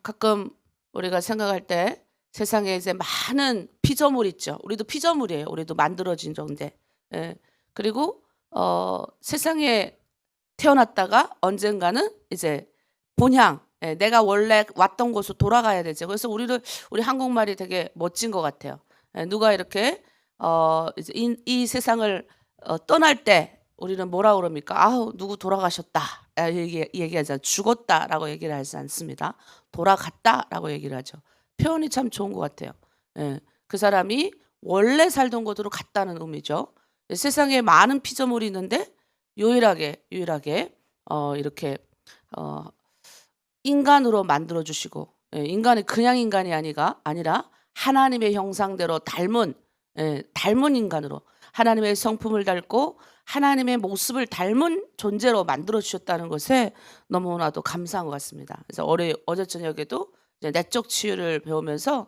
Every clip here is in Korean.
가끔 우리가 생각할 때 세상에 이제 많은 피조물 있죠. 우리도 피조물이에요. 우리도 만들어진 존재. 예. 그리고 세상에 태어났다가 언젠가는 이제 본향, 내가 원래 왔던 곳으로 돌아가야 되죠. 그래서 우리 한국말이 되게 멋진 것 같아요. 누가 이렇게 이제 이 세상을 떠날 때 우리는 뭐라 그럽니까? 아우, 누구 돌아가셨다. 얘기하지 죽었다라고 얘기를 하지 않습니다. 돌아갔다라고 얘기를 하죠. 표현이 참 좋은 것 같아요. 그 사람이 원래 살던 곳으로 갔다는 의미죠. 세상에 많은 피조물이 있는데 유일하게 이렇게 인간으로 만들어 주시고, 인간이 그냥 인간이 아니라 하나님의 형상대로 닮은 인간으로 하나님의 성품을 닮고 하나님의 모습을 닮은 존재로 만들어 주셨다는 것에 너무나도 감사한 것 같습니다. 그래서 어제 저녁에도 이제 내적 치유를 배우면서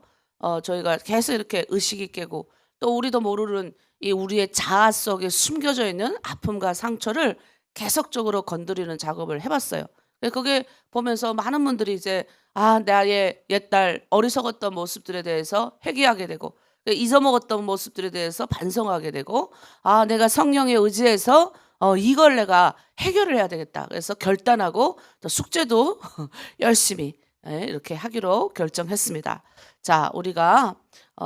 저희가 계속 이렇게 의식이 깨고 또 우리도 모르는 이 우리의 자아 속에 숨겨져 있는 아픔과 상처를 계속적으로 건드리는 작업을 해봤어요. 그게 보면서 많은 분들이 이제 나의 옛날 어리석었던 모습들에 대해서 회개하게 되고 잊어먹었던 모습들에 대해서 반성하게 되고 내가 성령에 의지해서 이걸 내가 해결을 해야 되겠다. 그래서 결단하고 또 숙제도 열심히 이렇게 하기로 결정했습니다. 자, 우리가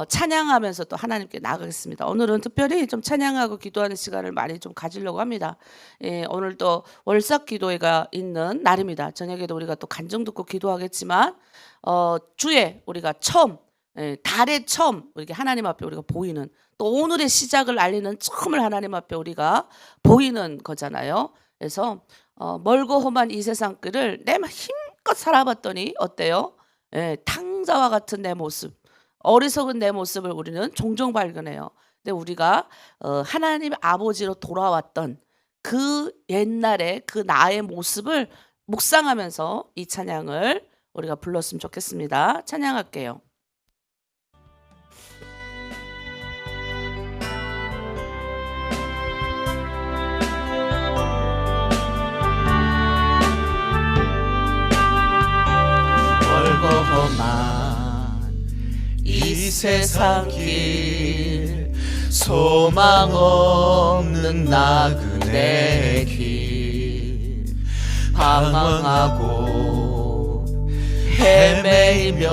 찬양하면서 또 하나님께 나아가겠습니다. 오늘은 특별히 좀 찬양하고 기도하는 시간을 많이 좀 가지려고 합니다. 오늘 또 월삭 기도회가 있는 날입니다. 저녁에도 우리가 또 간증 듣고 기도하겠지만 주에 우리가 처음 달의 처음 이렇게 하나님 앞에 우리가 보이는 또 오늘의 시작을 알리는 처음을 하나님 앞에 우리가 보이는 거잖아요. 그래서 멀고 험한 이 세상 길을 내 힘껏 살아봤더니 어때요? 탕자와 같은 내 모습, 어리석은 내 모습을 우리는 종종 발견해요. 근데 우리가 하나님 아버지로 돌아왔던 그 옛날의 그 나의 모습을 묵상하면서 이 찬양을 우리가 불렀으면 좋겠습니다. 찬양할게요. 험한 이 세상 길 소망 없는 나그네 길 방황하고 헤매이며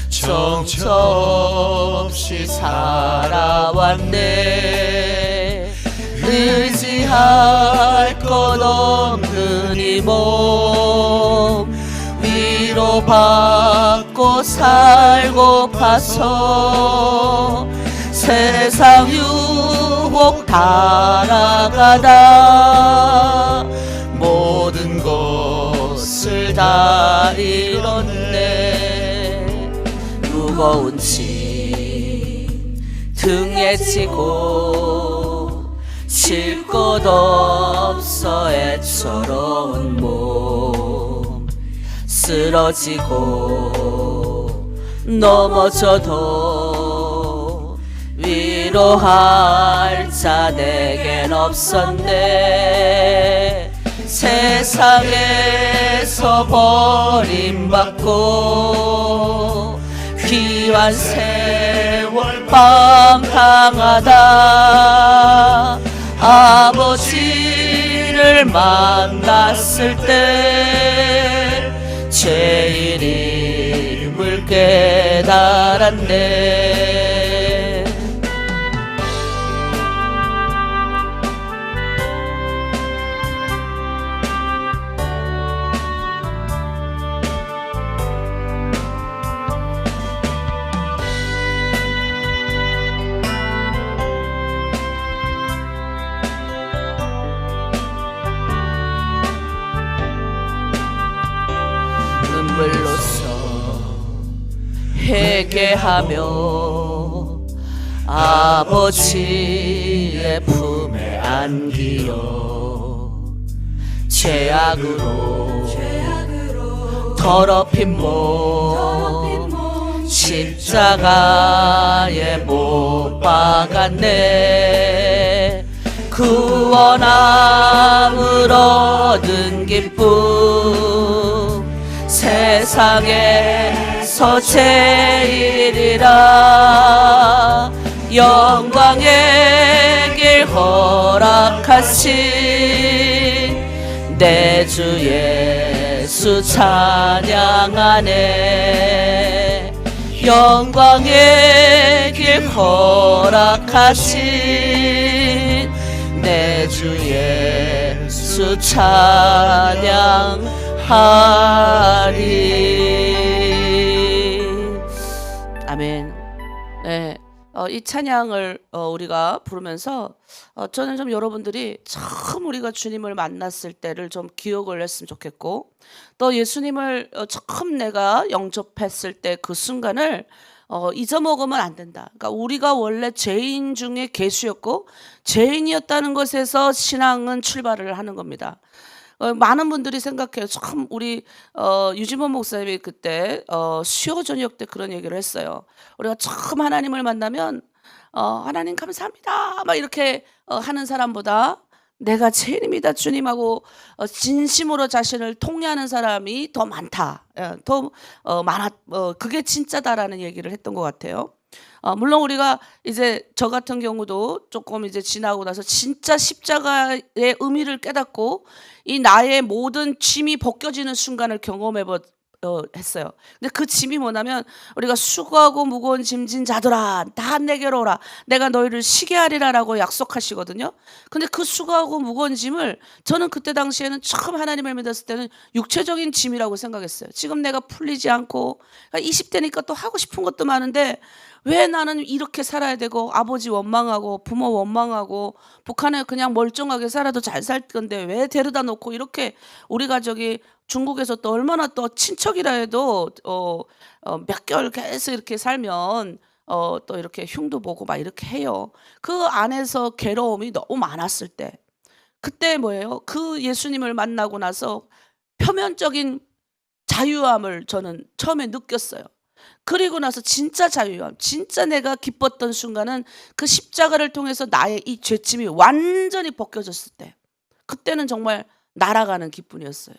정처 없이 살아왔네. 의지할 것 없는 이 몸 위로받고 살고파서 세상 유혹 따라가다 모든 것을 다 잃었네. 무거운 짐 등에 지고 쉴 곳 없어 애처로운 몸 쓰러지고 넘어져도 위로할 자 내겐 없었네. 세상에서 버림받고 귀한 세월 방탕하다 아버지를 만났을 때 죄인임을 깨달았네. 눈물로써 회개하며 아버지의 품에 안기어 죄악으로 더럽힌 몸 십자가에 못 박았네. 구원함을 얻은 기쁨 세상에서 제일이라 영광의 길 허락하신 내 주 예수 찬양하네. 영광의 길 허락하신 내 주 예수 찬양하리. 아멘. 네. 이 찬양을 우리가 부르면서 저는 좀 여러분들이 처음 우리가 주님을 만났을 때를 좀 기억을 했으면 좋겠고, 또 예수님을 처음 내가 영접했을 때 그 순간을 잊어먹으면 안 된다. 그러니까 우리가 원래 죄인 중에 괴수였고 죄인이었다는 것에서 신앙은 출발을 하는 겁니다. 많은 분들이 생각해요. 참 우리 유진범 목사님이 그때 수요 저녁 때 그런 얘기를 했어요. 우리가 처음 하나님을 만나면 하나님 감사합니다 막 이렇게 하는 사람보다 내가 죄인입니다 주님하고 진심으로 자신을 통회하는 사람이 더 많다. 더 많아. 그게 진짜다라는 얘기를 했던 것 같아요. 물론 우리가 이제 저 같은 경우도 조금 이제 지나고 나서 진짜 십자가의 의미를 깨닫고 이 나의 모든 짐이 벗겨지는 순간을 했어요. 근데 그 짐이 뭐냐면 우리가 수고하고 무거운 짐진 자들아 다 내게로 오라 내가 너희를 쉬게 하리라라고 약속하시거든요. 근데 그 수고하고 무거운 짐을 저는 그때 당시에는 처음 하나님을 믿었을 때는 육체적인 짐이라고 생각했어요. 지금 내가 풀리지 않고 20대니까 또 하고 싶은 것도 많은데 왜 나는 이렇게 살아야 되고 아버지 원망하고 부모 원망하고 북한에 그냥 멀쩡하게 살아도 잘 살 건데 왜 데려다 놓고 이렇게 우리 가족이 중국에서 또 얼마나 또 친척이라 해도 몇 개월 계속 이렇게 살면 또 이렇게 흉도 보고 막 이렇게 해요. 그 안에서 괴로움이 너무 많았을 때 그때 뭐예요? 그 예수님을 만나고 나서 표면적인 자유함을 저는 처음에 느꼈어요. 그리고 나서 진짜 자유함, 진짜 내가 기뻤던 순간은 그 십자가를 통해서 나의 이 죄짐이 완전히 벗겨졌을 때, 그때는 정말 날아가는 기분이었어요.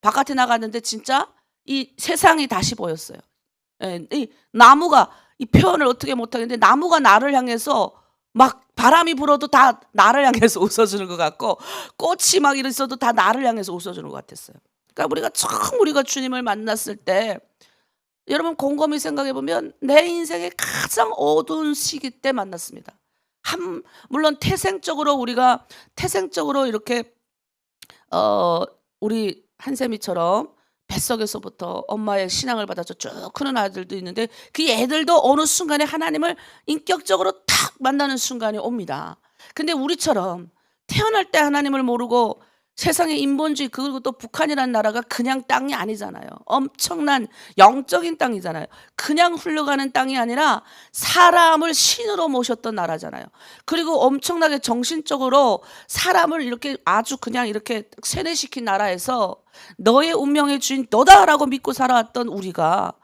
바깥에 나갔는데 진짜 이 세상이 다시 보였어요. 이 나무가, 이 표현을 어떻게 못하겠는데 나무가 나를 향해서 막 바람이 불어도 다 나를 향해서 웃어주는 것 같고 꽃이 막 이랬어도 다 나를 향해서 웃어주는 것 같았어요. 그러니까 우리가 처음 우리가 주님을 만났을 때 여러분 곰곰이 생각해 보면 내 인생의 가장 어두운 시기 때 만났습니다. 물론 우리가 태생적으로 이렇게 우리 한세미처럼 뱃속에서부터 엄마의 신앙을 받아서 쭉 크는 아들도 있는데 그 애들도 어느 순간에 하나님을 인격적으로 탁 만나는 순간이 옵니다. 근데 우리처럼 태어날 때 하나님을 모르고 세상의 인본주의, 그리고 또 북한이라는 나라가 그냥 땅이 아니잖아요. 엄청난 영적인 땅이잖아요. 그냥 흘러가는 땅이 아니라 사람을 신으로 모셨던 나라잖아요. 그리고 엄청나게 정신적으로 사람을 이렇게 아주 그냥 이렇게 세뇌시킨 나라에서 너의 운명의 주인 너다라고 믿고 살아왔던 우리가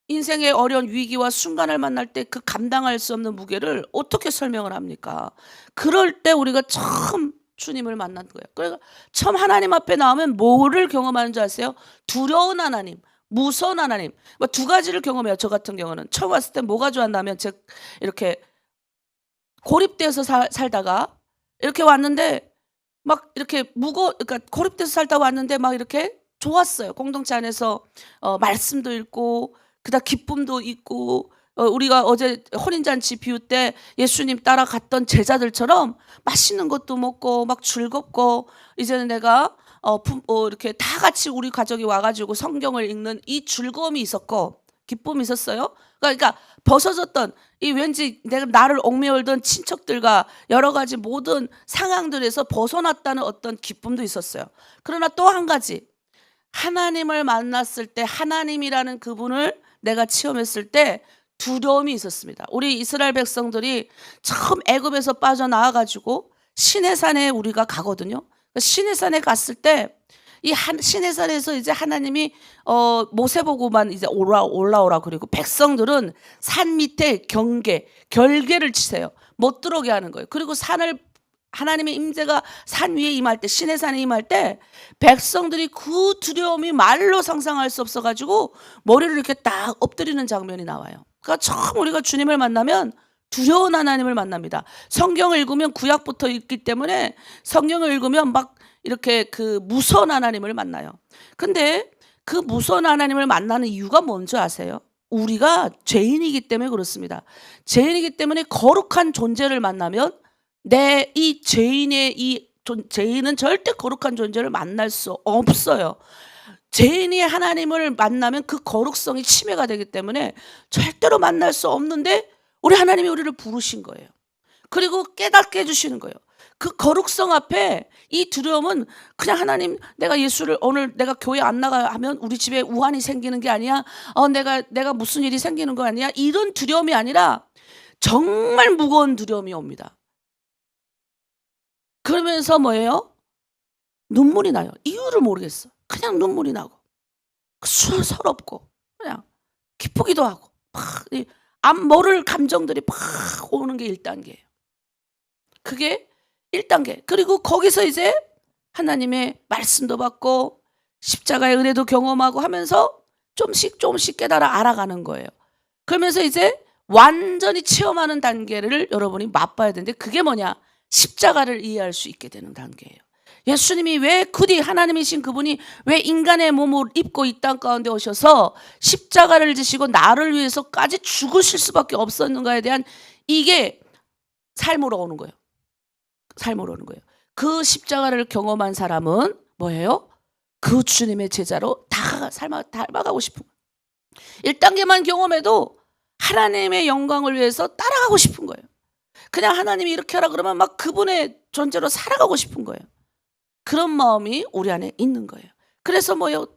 인생의 어려운 위기와 순간을 만날 때 그 감당할 수 없는 무게를 어떻게 설명을 합니까? 그럴 때 우리가 처음 주님을 만난 거예요. 그러니까 처음 하나님 앞에 나오면 뭐를 경험하는 줄 아세요? 두려운 하나님, 무서운 하나님. 뭐 두 가지를 경험해요. 저 같은 경우는 처음 왔을 때 뭐가 좋았냐면 제가 이렇게 고립돼서 살다가 이렇게 왔는데 막 이렇게 그러니까 고립돼서 살다 왔는데 막 이렇게 좋았어요. 공동체 안에서 말씀도 읽고 그다음 기쁨도 있고 우리가 어제 혼인잔치 비유 때 예수님 따라갔던 제자들처럼 맛있는 것도 먹고 막 즐겁고 이제는 내가 이렇게 다 같이 우리 가족이 와가지고 성경을 읽는 이 즐거움이 있었고 기쁨이 있었어요. 그러니까 벗어졌던 이 왠지 내가 나를 옥매울던 친척들과 여러 가지 모든 상황들에서 벗어났다는 어떤 기쁨도 있었어요. 그러나 또 한 가지, 하나님을 만났을 때 하나님이라는 그분을 내가 체험했을 때 두려움이 있었습니다. 우리 이스라엘 백성들이 처음 애굽에서 빠져나와가지고 시내산에 우리가 가거든요. 시내산에 갔을 때 이 시내산에서 이제 하나님이 모세 보고만 이제 올라오라 그리고 백성들은 산 밑에 결계를 치세요. 못 들어오게 하는 거예요. 그리고 산을 하나님의 임재가 산 위에 임할 때, 시내 산에 임할 때 백성들이 그 두려움이 말로 상상할 수 없어가지고 머리를 이렇게 딱 엎드리는 장면이 나와요. 그러니까 처음 우리가 주님을 만나면 두려운 하나님을 만납니다. 성경을 읽으면 구약부터 읽기 때문에 성경을 읽으면 막 이렇게 그 무서운 하나님을 만나요. 근데 그 무서운 하나님을 만나는 이유가 뭔지 아세요? 우리가 죄인이기 때문에 그렇습니다. 죄인이기 때문에 거룩한 존재를 만나면 내 이 죄인은 절대 거룩한 존재를 만날 수 없어요. 죄인이 하나님을 만나면 그 거룩성이 침해가 되기 때문에 절대로 만날 수 없는데 우리 하나님이 우리를 부르신 거예요. 그리고 깨닫게 해주시는 거예요. 그 거룩성 앞에 이 두려움은 그냥 하나님, 내가 예수를 오늘 내가 교회 안 나가 하면 우리 집에 우환이 생기는 게 아니야. 내가 무슨 일이 생기는 거 아니야. 이런 두려움이 아니라 정말 무거운 두려움이 옵니다. 그러면서 뭐예요? 눈물이 나요. 이유를 모르겠어. 그냥 눈물이 나고 서럽고 그냥 기쁘기도 하고 막 모를 감정들이 막 오는 게 1단계예요. 그게 1단계. 그리고 거기서 이제 하나님의 말씀도 받고 십자가의 은혜도 경험하고 하면서 조금씩 깨달아 알아가는 거예요. 그러면서 이제 완전히 체험하는 단계를 여러분이 맛봐야 되는데 그게 뭐냐? 십자가를 이해할 수 있게 되는 단계예요. 예수님이 왜 굳이 하나님이신 그분이 왜 인간의 몸을 입고 이 땅 가운데 오셔서 십자가를 지시고 나를 위해서까지 죽으실 수밖에 없었는가에 대한 이게 삶으로 오는 거예요. 삶으로 오는 거예요. 그 십자가를 경험한 사람은 뭐예요? 그 주님의 제자로 닮아가고 싶은 거예요. 1단계만 경험해도 하나님의 영광을 위해서 따라가고 싶은 거예요. 그냥 하나님이 이렇게 하라 그러면 막 그분의 존재로 살아가고 싶은 거예요. 그런 마음이 우리 안에 있는 거예요. 그래서 뭐요?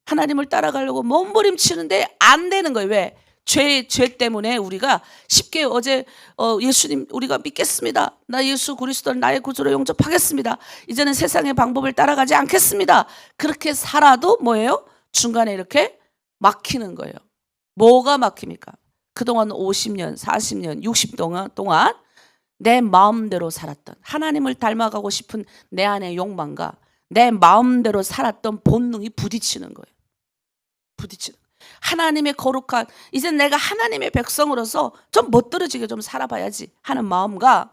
하나님을 따라가려고 몸부림치는데 안 되는 거예요. 왜? 죄 때문에 우리가 쉽게 어제 예수님 우리가 믿겠습니다. 나 예수 그리스도를 나의 구주로 영접하겠습니다. 이제는 세상의 방법을 따라가지 않겠습니다. 그렇게 살아도 뭐예요? 중간에 이렇게 막히는 거예요. 뭐가 막힙니까? 그동안 50년, 40년, 60년 동안 내 마음대로 살았던 하나님을 닮아가고 싶은 내 안의 욕망과 내 마음대로 살았던 본능이 부딪히는 거예요. 부딪히는 거예요. 하나님의 거룩한 이제 내가 하나님의 백성으로서 좀 멋들어지게 좀 살아봐야지 하는 마음과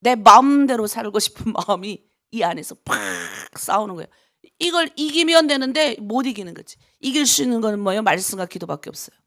내 마음대로 살고 싶은 마음이 이 안에서 팍 싸우는 거예요. 이걸 이기면 되는데 못 이기는 거지. 이길 수 있는 거는 뭐예요? 말씀과 기도밖에 없어요.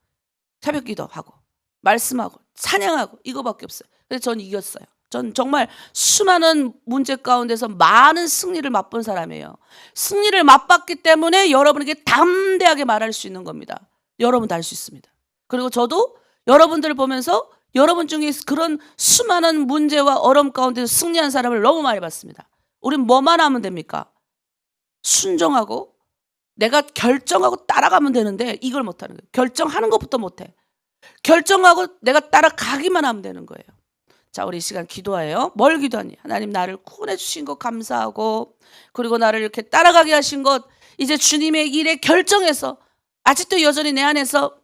새벽 기도하고 말씀하고 찬양하고 이거밖에 없어요. 그래서 전 이겼어요. 전 정말 수많은 문제 가운데서 많은 승리를 맛본 사람이에요. 승리를 맛봤기 때문에 여러분에게 담대하게 말할 수 있는 겁니다. 여러분도 할 수 있습니다. 그리고 저도 여러분들을 보면서 여러분 중에 그런 수많은 문제와 어려움 가운데서 승리한 사람을 너무 많이 봤습니다. 우린 뭐만 하면 됩니까? 순종하고 내가 결정하고 따라가면 되는데 이걸 못하는 거예요. 결정하는 것부터 못해. 결정하고 내가 따라가기만 하면 되는 거예요. 자, 우리 이 시간 기도해요. 뭘 기도하니? 하나님 나를 구원해 주신 것 감사하고 그리고 나를 이렇게 따라가게 하신 것 이제 주님의 일에 결정해서 아직도 여전히 내 안에서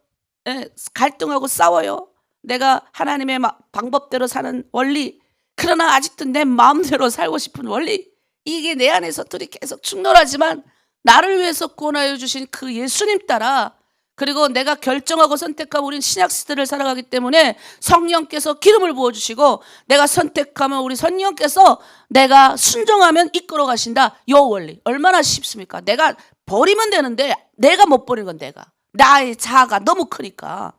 갈등하고 싸워요. 내가 하나님의 방법대로 사는 원리 그러나 아직도 내 마음대로 살고 싶은 원리 이게 내 안에서 둘이 계속 충돌하지만 나를 위해서 구원하여 주신 그 예수님 따라 그리고 내가 결정하고 선택하고 우린 신약시대를 살아가기 때문에 성령께서 기름을 부어주시고 내가 선택하면 우리 성령께서 내가 순종하면 이끌어 가신다. 요 원리 얼마나 쉽습니까? 내가 버리면 되는데 내가 못 버리는 건 내가 나의 자아가 너무 크니까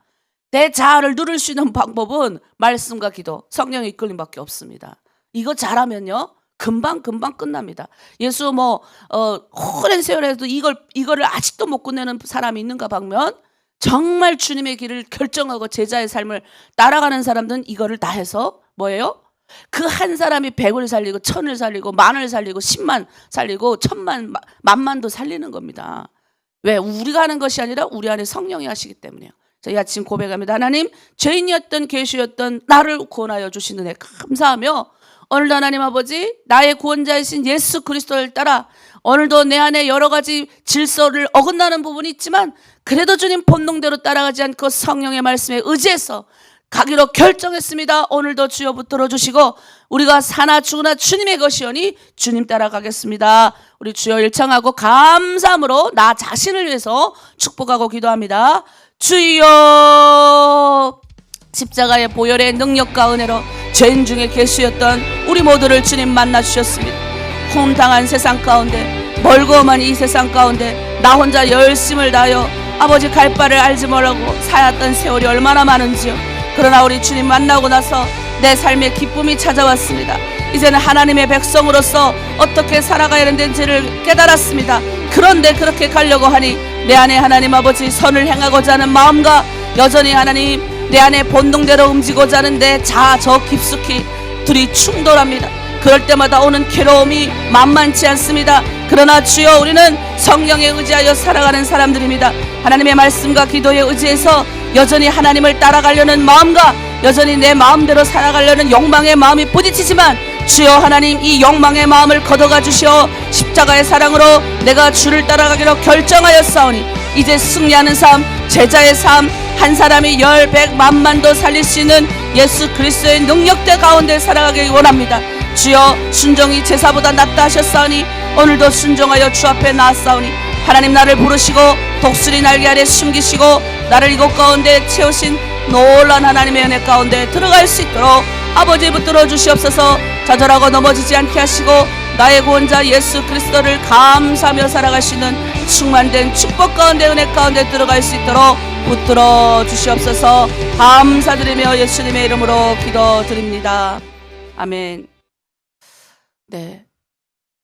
내 자아를 누릴 수 있는 방법은 말씀과 기도 성령의 이끌림밖에 없습니다. 이거 잘하면요 금방 끝납니다. 예수 오랜 세월에도 이거를 아직도 못 끝내는 사람이 있는가 보면 정말 주님의 길을 결정하고 제자의 삶을 따라가는 사람들은 이거를 다 해서 뭐예요? 그 한 사람이 100을 살리고 1000을 살리고 10,000을 살리고 10만 살리고 1000만 만만도 살리는 겁니다. 왜? 우리가 하는 것이 아니라 우리 안에 성령이 하시기 때문이에요. 자, 이 아침 고백합니다. 하나님 죄인이었던 계시였던 나를 구원하여 주신 은혜 감사하며 오늘도 하나님 아버지 나의 구원자이신 예수 그리스도를 따라 오늘도 내 안에 여러 가지 질서를 어긋나는 부분이 있지만 그래도 주님 본능대로 따라가지 않고 성령의 말씀에 의지해서 가기로 결정했습니다. 오늘도 주여 붙들어 주시고 우리가 사나 죽으나 주님의 것이오니 주님 따라가겠습니다. 우리 주여 일창하고 감사함으로 나 자신을 위해서 축복하고 기도합니다. 주여, 십자가의 보혈의 능력과 은혜로 죄인 중에 계수였던 우리 모두를 주님 만나 주셨습니다. 혼당한 세상 가운데, 멀고 먼 이 세상 가운데 나 혼자 열심을 다하여 아버지 갈 바를 알지 못하고 살았던 세월이 얼마나 많은지요. 그러나 우리 주님 만나고 나서 내 삶에 기쁨이 찾아왔습니다. 이제는 하나님의 백성으로서 어떻게 살아가야 되는지를 깨달았습니다. 그런데 그렇게 가려고 하니 내 안에 하나님 아버지 선을 행하고자 하는 마음과 여전히 하나님 내 안에 본능대로 움직이고자 하는데 저 깊숙이 둘이 충돌합니다. 그럴 때마다 오는 괴로움이 만만치 않습니다. 그러나 주여, 우리는 성령에 의지하여 살아가는 사람들입니다. 하나님의 말씀과 기도에 의지해서 여전히 하나님을 따라가려는 마음과 여전히 내 마음대로 살아가려는 욕망의 마음이 부딪히지만 주여 하나님, 이 욕망의 마음을 걷어가 주시어 십자가의 사랑으로 내가 주를 따라가기로 결정하였사오니 이제 승리하는 삶, 제자의 삶, 한 사람이 10, 100, 만만도 살릴 수 있는 예수 그리스도의 능력대 가운데 살아가기 원합니다. 주여, 순종이 제사보다 낫다 하셨사오니 오늘도 순종하여 주 앞에 나았사오니 하나님, 나를 부르시고 독수리 날개 아래 숨기시고 나를 이곳 가운데 채우신 놀란 하나님의 은혜 가운데 들어갈 수 있도록 아버지 붙들어 주시옵소서. 좌절하고 넘어지지 않게 하시고 나의 구원자 예수 그리스도를 감사하며 살아갈 수 있는 충만된 축복 가운데, 은혜 가운데 들어갈 수 있도록 붙들어 주시옵소서. 감사드리며 예수님의 이름으로 기도드립니다. 아멘. 네,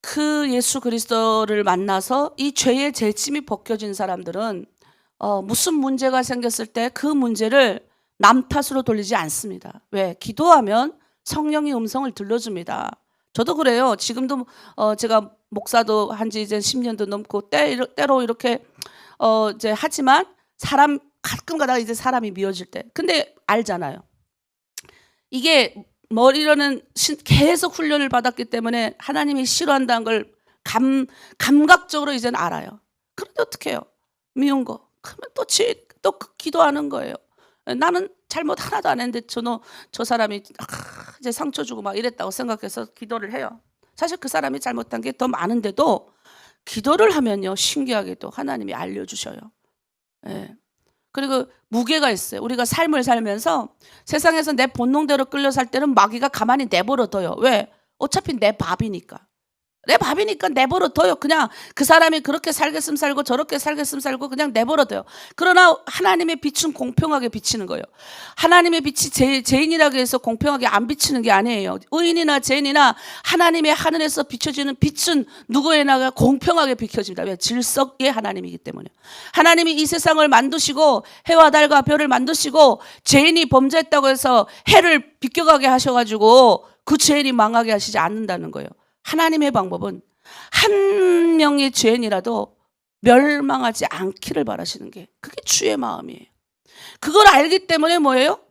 그 예수 그리스도를 만나서 이 죄의 젤짐이 벗겨진 사람들은 무슨 문제가 생겼을 때 그 문제를 남 탓으로 돌리지 않습니다. 왜? 기도하면 성령의 음성을 들려줍니다. 저도 그래요. 지금도 제가 목사도 한지 이제 10년도 넘고 때로 이렇게 이제 하지만 사람 가끔가다가 이제 사람이 미워질 때, 근데 알잖아요. 이게 머리로는 계속 훈련을 받았기 때문에 하나님이 싫어한다는 걸 감각적으로 이제는 알아요. 그런데 어떻게 해요? 미운 거 그러면 또 기도하는 거예요. 나는 잘못 하나도 안 했는데 저 사람이 이제 상처 주고 막 이랬다고 생각해서 기도를 해요. 사실 그 사람이 잘못한 게 더 많은데도 기도를 하면요, 신기하게도 하나님이 알려주셔요. 예. 그리고 무게가 있어요. 우리가 삶을 살면서 세상에서 내 본능대로 끌려 살 때는 마귀가 가만히 내버려둬요. 왜? 어차피 내 밥이니까. 내 밥이니까 내버려둬요. 그냥 그 사람이 그렇게 살겠으면 살고 저렇게 살겠으면 살고 그냥 내버려둬요. 그러나 하나님의 빛은 공평하게 비치는 거예요. 하나님의 빛이 죄인이라고 해서 공평하게 안 비치는 게 아니에요. 의인이나 죄인이나 하나님의 하늘에서 비춰지는 빛은 누구에나 공평하게 비춰집니다. 왜? 질서의 하나님이기 때문에. 하나님이 이 세상을 만드시고 해와 달과 별을 만드시고 죄인이 범죄했다고 해서 해를 비껴가게 하셔가지고 그 죄인이 망하게 하시지 않는다는 거예요. 하나님의 방법은 한 명의 죄인이라도 멸망하지 않기를 바라시는 게, 그게 주의 마음이에요. 그걸 알기 때문에 뭐예요?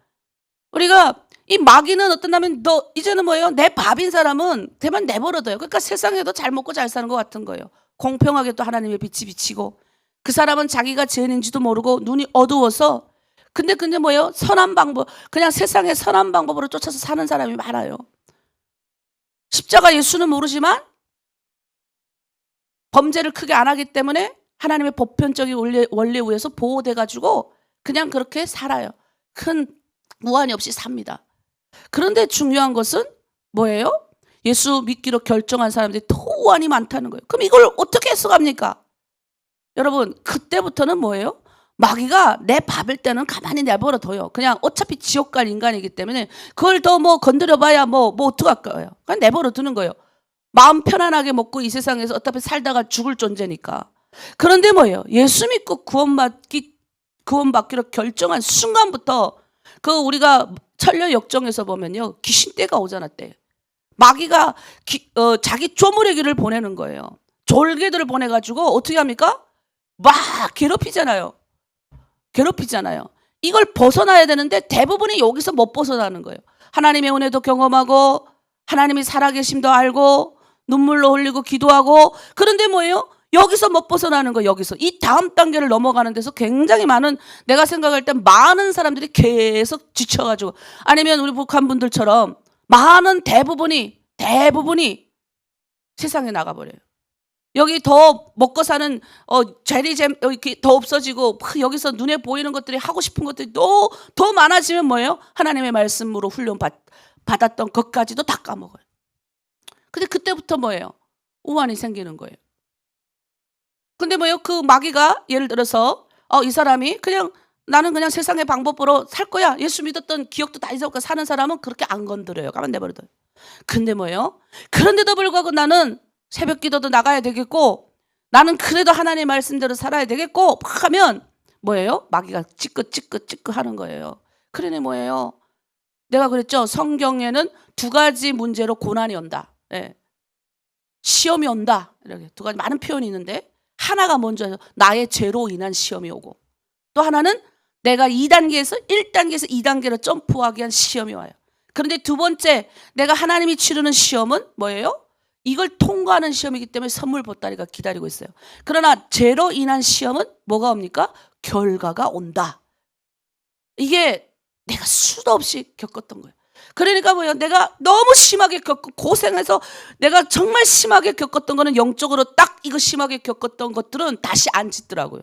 우리가 이 마귀는 어떠냐면 너 이제는 뭐예요? 내 밥인 사람은 대만 내버려둬요. 그러니까 세상에도 잘 먹고 잘 사는 것 같은 거예요. 공평하게 또 하나님의 빛이 비치고 그 사람은 자기가 죄인인지도 모르고 눈이 어두워서 근데 뭐예요? 선한 방법, 그냥 세상의 선한 방법으로 쫓아서 사는 사람이 많아요. 십자가 예수는 모르지만 범죄를 크게 안 하기 때문에 하나님의 보편적인 원리에 의해서 보호돼가지고 그냥 그렇게 살아요. 큰 무한이 없이 삽니다. 그런데 중요한 것은 뭐예요? 예수 믿기로 결정한 사람들이 더 우환이 많다는 거예요. 그럼 이걸 어떻게 해석합니까? 여러분, 그때부터는 뭐예요? 마귀가 내 밥일 때는 가만히 내버려둬요. 그냥 어차피 지옥 갈 인간이기 때문에 그걸 더 건드려봐야 뭐 어떡할 거예요. 그냥 내버려두는 거예요. 마음 편안하게 먹고 이 세상에서 어차피 살다가 죽을 존재니까. 그런데 뭐예요? 예수 믿고 구원받기로 결정한 순간부터 우리가 천려 역정에서 보면요, 귀신떼가 오잖아. 때 마귀가 자기 쪼무레기를 보내는 거예요. 졸개들을 보내가지고 어떻게 합니까? 막 괴롭히잖아요. 이걸 벗어나야 되는데 대부분이 여기서 못 벗어나는 거예요. 하나님의 은혜도 경험하고 하나님이 살아계심도 알고 눈물로 흘리고 기도하고, 그런데 뭐예요? 여기서 못 벗어나는 거. 여기서 이 다음 단계를 넘어가는 데서 굉장히 많은, 내가 생각할 땐 많은 사람들이 계속 지쳐가지고, 아니면 우리 북한 분들처럼 많은 대부분이 세상에 나가버려요. 여기 더 먹고 사는 재리잼 이렇게 더 없어지고, 여기서 눈에 보이는 것들이, 하고 싶은 것들이 더 많아지면 뭐예요? 하나님의 말씀으로 훈련 받았던 것까지도 다 까먹어요. 근데 그때부터 뭐예요? 우환이 생기는 거예요. 근데 뭐예요? 그 마귀가 예를 들어서 이 사람이 나는 그냥 세상의 방법으로 살 거야. 예수 믿었던 기억도 다 잊어버리고 사는 사람은 그렇게 안 건드려요. 가만 내버려둬요. 근데 뭐예요? 그런데도 불구하고 나는 새벽 기도도 나가야 되겠고, 나는 그래도 하나님의 말씀대로 살아야 되겠고 하면 뭐예요? 마귀가 찌끄 하는 거예요. 그러니 뭐예요? 내가 그랬죠. 성경에는 두 가지 문제로 고난이 온다. 예. 시험이 온다. 이렇게 두 가지 많은 표현이 있는데, 하나가 먼저 나의 죄로 인한 시험이 오고, 또 하나는 내가 2단계에서 1단계에서 2단계로 점프하기 위한 시험이 와요. 그런데 두 번째, 내가 하나님이 치르는 시험은 뭐예요? 이걸 통과하는 시험이기 때문에 선물 보따리가 기다리고 있어요. 그러나 죄로 인한 시험은 뭐가 옵니까? 결과가 온다. 이게 내가 수도 없이 겪었던 거예요. 그러니까 뭐예요? 내가 너무 심하게 고생해서 내가 정말 심하게 겪었던 거는, 영적으로 딱 이거 심하게 겪었던 것들은 다시 안 짓더라고요.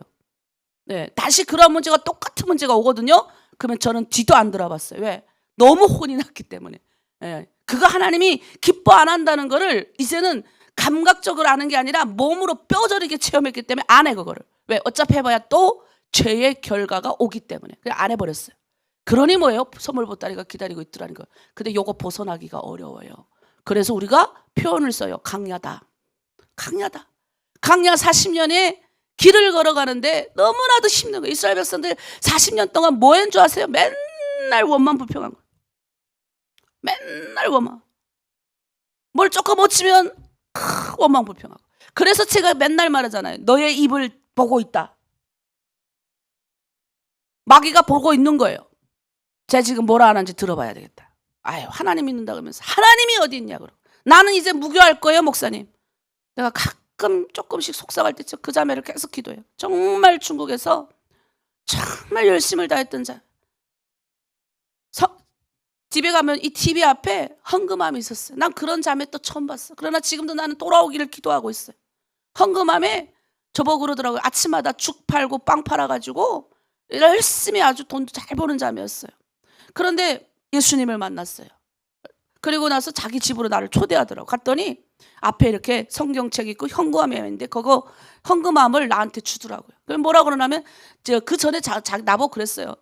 네, 다시 그런 문제가, 똑같은 문제가 오거든요. 그러면 저는 뒤도 안 돌아봤어요. 왜? 너무 혼이 났기 때문에. 네, 그거 하나님이 기뻐 안 한다는 거를 이제는 감각적으로 아는 게 아니라 몸으로 뼈저리게 체험했기 때문에 안 해, 그거를. 왜? 어차피 해봐야 또 죄의 결과가 오기 때문에. 그냥 안 해버렸어요. 그러니 뭐예요? 선물 보따리가 기다리고 있더라는 거예요. 근데 요거 벗어나기가 어려워요. 그래서 우리가 표현을 써요. 강야다. 강야 40년에 길을 걸어가는데 너무나도 힘든 거예요. 이스라엘 백성들 40년 동안 뭐 했는 줄 아세요? 맨날 원망 불평한 거예요. 맨날 원망. 뭘 조금 못 치면 원망 불평하고. 그래서 제가 맨날 말하잖아요. 너의 입을 보고 있다. 마귀가 보고 있는 거예요. 제가 지금 뭐라 하는지 들어봐야 되겠다. 아유, 하나님 믿는다 그러면서 하나님이 어디 있냐 그러고. 나는 이제 무교할 거예요, 목사님. 내가 가끔 조금씩 속상할 때 그 자매를 계속 기도해요. 정말 중국에서 정말 열심을 다했던 자. 집에 가면 이 TV 앞에 헌금함이 있었어요. 난 그런 자매 또 처음 봤어. 그러나 지금도 나는 돌아오기를 기도하고 있어요. 헌금함에 저보고 그러더라고요. 아침마다 죽 팔고 빵 팔아가지고 열심히 아주 돈도 잘 버는 자매였어요. 그런데 예수님을 만났어요. 그리고 나서 자기 집으로 나를 초대하더라고. 갔더니 앞에 이렇게 성경책 있고 현금함이 있는데, 그거 현금함을 나한테 주더라고요. 그럼 뭐라 그러냐면, 그 전에 나보고 그랬어요.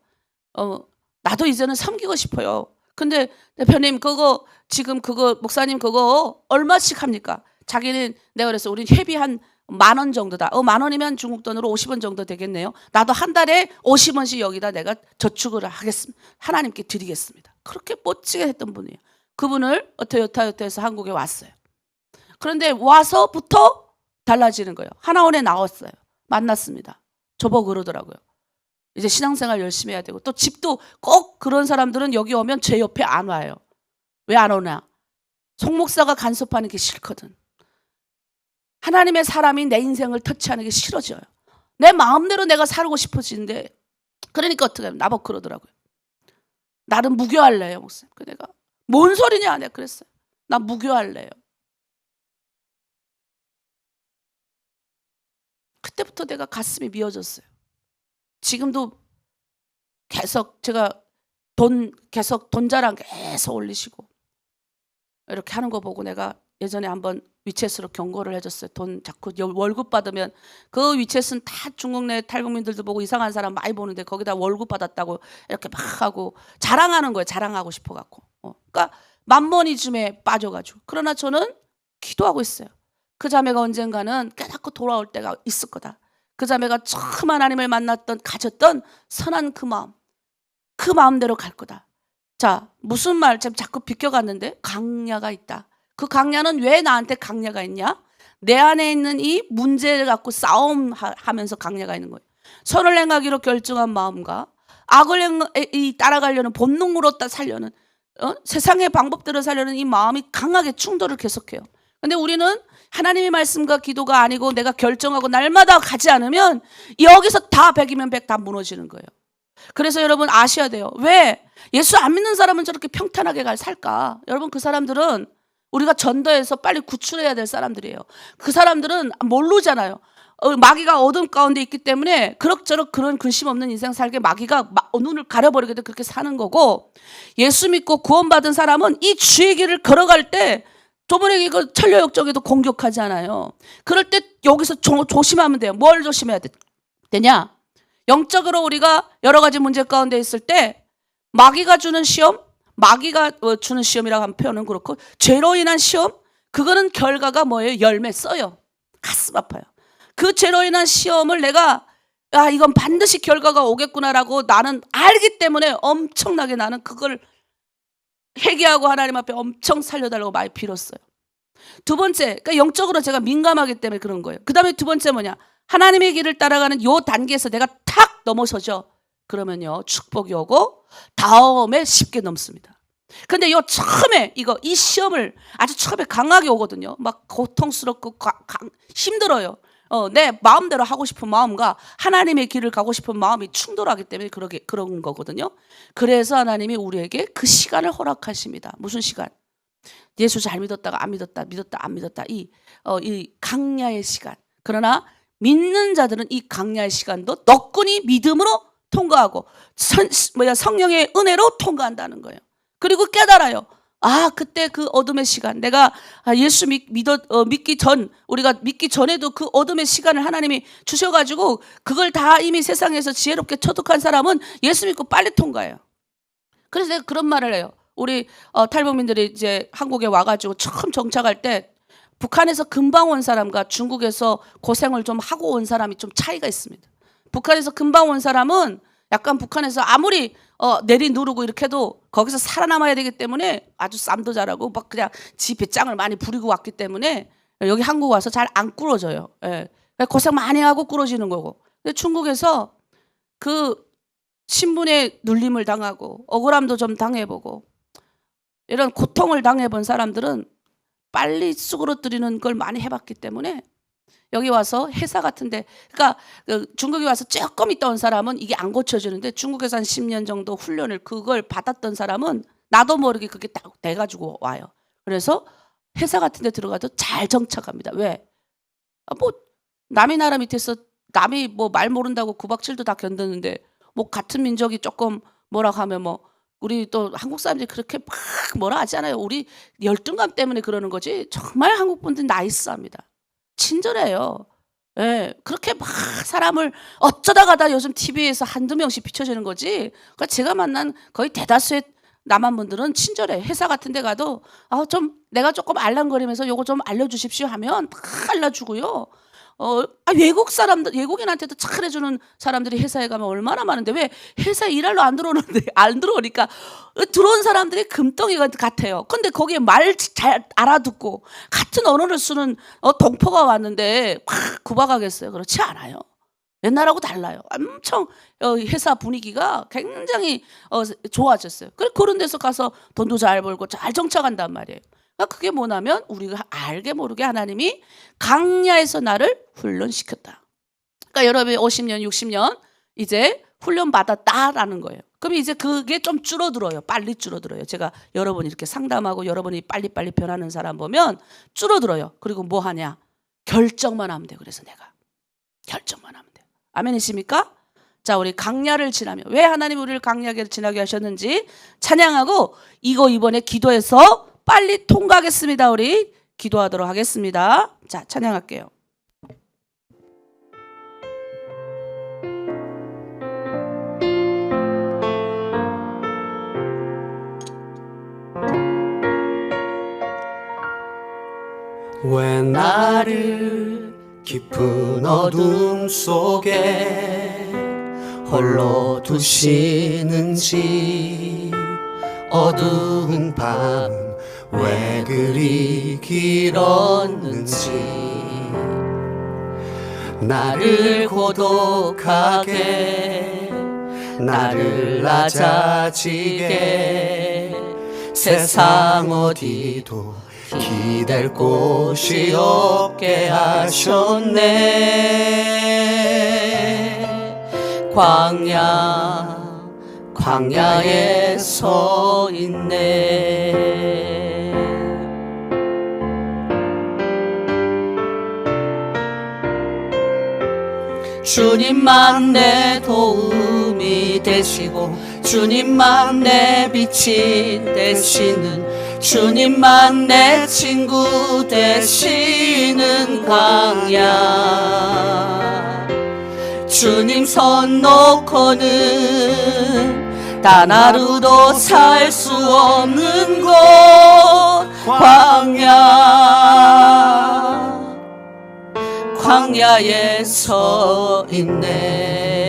나도 이제는 섬기고 싶어요. 근데 대표님, 그거 지금 그거 목사님 그거 얼마씩 합니까? 자기는, 내가 그랬어. 우린 회비 한 10,000원 정도다. 10,000원이면 중국 돈으로 50원 정도 되겠네요. 나도 한 달에 50원씩 여기다 내가 저축을 하겠습니다. 하나님께 드리겠습니다. 그렇게 멋지게 했던 분이에요. 그분을 요타요타에서 한국에 왔어요. 그런데 와서부터 달라지는 거예요. 하나원에 나왔어요. 만났습니다. 저보고 그러더라고요. 이제 신앙생활 열심히 해야 되고, 또 집도 꼭 그런 사람들은 여기 오면 제 옆에 안 와요. 왜 안 오냐? 송 목사가 간섭하는 게 싫거든. 하나님의 사람이 내 인생을 터치하는 게 싫어져요. 내 마음대로 내가 살고 싶어지는데, 그러니까 어떻게 하면 나보고 그러더라고요. 나는 무교할래요, 목사님. 그 내가 뭔 소리냐? 내가 그랬어요. 나 무교할래요. 그때부터 내가 가슴이 미어졌어요. 지금도 계속 제가 계속 돈 자랑 계속 올리시고 이렇게 하는 거 보고, 내가 예전에 한번 위챗으로 경고를 해줬어요. 돈 자꾸 월급 받으면, 그 위챗은 다 중국 내 탈북민들도 보고 이상한 사람 많이 보는데, 거기다 월급 받았다고 이렇게 막 하고 자랑하는 거예요. 자랑하고 싶어갖고. 그러니까 만머니즘에 빠져가지고. 그러나 저는 기도하고 있어요. 그 자매가 언젠가는 깨닫고 돌아올 때가 있을 거다. 그 자매가 처음 하나님을 가졌던 선한 그 마음, 그 마음대로 갈 거다. 자, 무슨 말 지금 자꾸 비껴갔는데, 강야가 있다. 그 강야는 왜 나한테 강야가 있냐? 내 안에 있는 이 문제를 갖고 싸움하면서 강야가 있는 거예요. 선을 행하기로 결정한 마음과 악을 따라가려는, 본능으로 살려는, 세상의 방법대로 살려는 이 마음이 강하게 충돌을 계속해요. 근데 우리는 하나님의 말씀과 기도가 아니고 내가 결정하고 날마다 가지 않으면 여기서 다 100이면 100 다 무너지는 거예요. 그래서 여러분 아셔야 돼요. 왜 예수 안 믿는 사람은 저렇게 평탄하게 살까? 여러분 그 사람들은 우리가 전도해서 빨리 구출해야 될 사람들이에요. 그 사람들은 모르잖아요. 마귀가 어둠 가운데 있기 때문에 그럭저럭 그런 근심 없는 인생 살게 마귀가 눈을 가려버리게 돼 그렇게 사는 거고, 예수 믿고 구원받은 사람은 이 주의 길을 걸어갈 때 저번에 이거 천려역정에도 공격하잖아요. 그럴 때 여기서 조심하면 돼요. 뭘 조심해야 되냐? 영적으로 우리가 여러 가지 문제 가운데 있을 때 마귀가 주는 시험, 마귀가 주는 시험이라고 하면 표현은 그렇고, 죄로 인한 시험, 그거는 결과가 뭐예요? 열매 써요. 가슴 아파요. 그 죄로 인한 시험을 내가 이건 반드시 결과가 오겠구나라고 나는 알기 때문에 엄청나게 나는 그걸 회개하고 하나님 앞에 엄청 살려달라고 많이 빌었어요. 두 번째, 그러니까 영적으로 제가 민감하기 때문에 그런 거예요. 그 다음에 두 번째 뭐냐? 하나님의 길을 따라가는 요 단계에서 내가 탁 넘어서죠. 그러면요 축복이 오고 다음에 쉽게 넘습니다. 근데 요 처음에 이 시험을 아주 처음에 강하게 오거든요. 막 고통스럽고 힘들어요. 내 마음대로 하고 싶은 마음과 하나님의 길을 가고 싶은 마음이 충돌하기 때문에 그런 거거든요. 그래서 하나님이 우리에게 그 시간을 허락하십니다. 무슨 시간? 예수 잘 믿었다가 안 믿었다, 믿었다 안 믿었다, 이 강야의 시간. 그러나 믿는 자들은 이 강야의 시간도 너끈히 믿음으로 통과하고 성령의 은혜로 통과한다는 거예요. 그리고 깨달아요. 그때 그 어둠의 시간, 내가 예수 믿기 전, 우리가 믿기 전에도 그 어둠의 시간을 하나님이 주셔가지고 그걸 다 이미 세상에서 지혜롭게 터득한 사람은 예수 믿고 빨리 통과해요. 그래서 내가 그런 말을 해요. 우리 탈북민들이 이제 한국에 와가지고 처음 정착할 때 북한에서 금방 온 사람과 중국에서 고생을 좀 하고 온 사람이 좀 차이가 있습니다. 북한에서 금방 온 사람은 약간 북한에서 아무리 내리누르고 이렇게 해도 거기서 살아남아야 되기 때문에 아주 쌈도 잘하고 막 그냥 지 배짱을 많이 부리고 왔기 때문에 여기 한국 와서 잘 안 꿇어져요. 예. 고생 많이 하고 꿇어지는 거고. 근데 중국에서 그 신분의 눌림을 당하고 억울함도 좀 당해보고 이런 고통을 당해본 사람들은 빨리 쑥으러뜨리는 걸 많이 해봤기 때문에 여기 와서 회사 같은데, 그러니까 중국에 와서 조금 있다 온 사람은 이게 안 고쳐지는데 중국에서 한 10년 정도 훈련을 그걸 받았던 사람은 나도 모르게 그게 딱 돼가지고 와요. 그래서 회사 같은 데 들어가도 잘 정착합니다. 왜? 뭐 남의 나라 밑에서 남이 뭐 말 모른다고 구박질도 다 견디는데 뭐 같은 민족이 조금 뭐라고 하면 뭐 우리 또 한국 사람들이 그렇게 막 뭐라 하지 않아요. 우리 열등감 때문에 그러는 거지 정말 한국 분들 나이스합니다. 친절해요. 예, 그렇게 막 사람을 어쩌다 가다 요즘 TV에서 한두 명씩 비춰지는 거지. 그러니까 제가 만난 거의 대다수의 남한 분들은 친절해. 회사 같은 데 가도 좀 내가 조금 알랑거리면서 요거 좀 알려주십시오 하면 다 알려주고요. 외국 사람들, 외국인한테도 잘해주는 사람들이 회사에 가면 얼마나 많은데 왜 회사에 일하러 안 들어오는데 안 들어오니까 들어온 사람들이 금덩이 같아요. 근데 거기에 말 잘 알아듣고 같은 언어를 쓰는 동포가 왔는데 막 구박하겠어요? 그렇지 않아요. 옛날하고 달라요. 엄청 회사 분위기가 굉장히 좋아졌어요. 그런 데서 가서 돈도 잘 벌고 잘 정착한단 말이에요. 그게 뭐냐면 우리가 알게 모르게 하나님이 강야에서 나를 훈련시켰다. 그러니까 여러분이 50년, 60년 이제 훈련받았다라는 거예요. 그럼 이제 그게 좀 줄어들어요. 빨리 줄어들어요. 제가 여러분이 이렇게 상담하고 여러분이 빨리빨리 변하는 사람 보면 줄어들어요. 그리고 뭐 하냐? 결정만 하면 돼요. 그래서 내가 결정만 하면 돼요. 아멘이십니까? 자, 우리 강야를 지나며 왜 하나님 우리를 강야를 지나게 하셨는지 찬양하고 이번에 기도해서 빨리 통과하겠습니다. 우리 기도하도록 하겠습니다. 자, 찬양할게요. 왜 나를 깊은 어둠 속에 홀로 두시는지, 어두운 밤 왜 그리 길었는지, 나를 고독하게 나를 낮아지게 세상 어디도 기댈 곳이 없게 하셨네. 광야에 서 있네. 주님만 내 도움이 되시고 주님만 내 빛이 되시는, 주님만 내 친구 되시는 광야. 주님 손 놓고는 단 하루도 살 수 없는 곳 광야에 서 있네.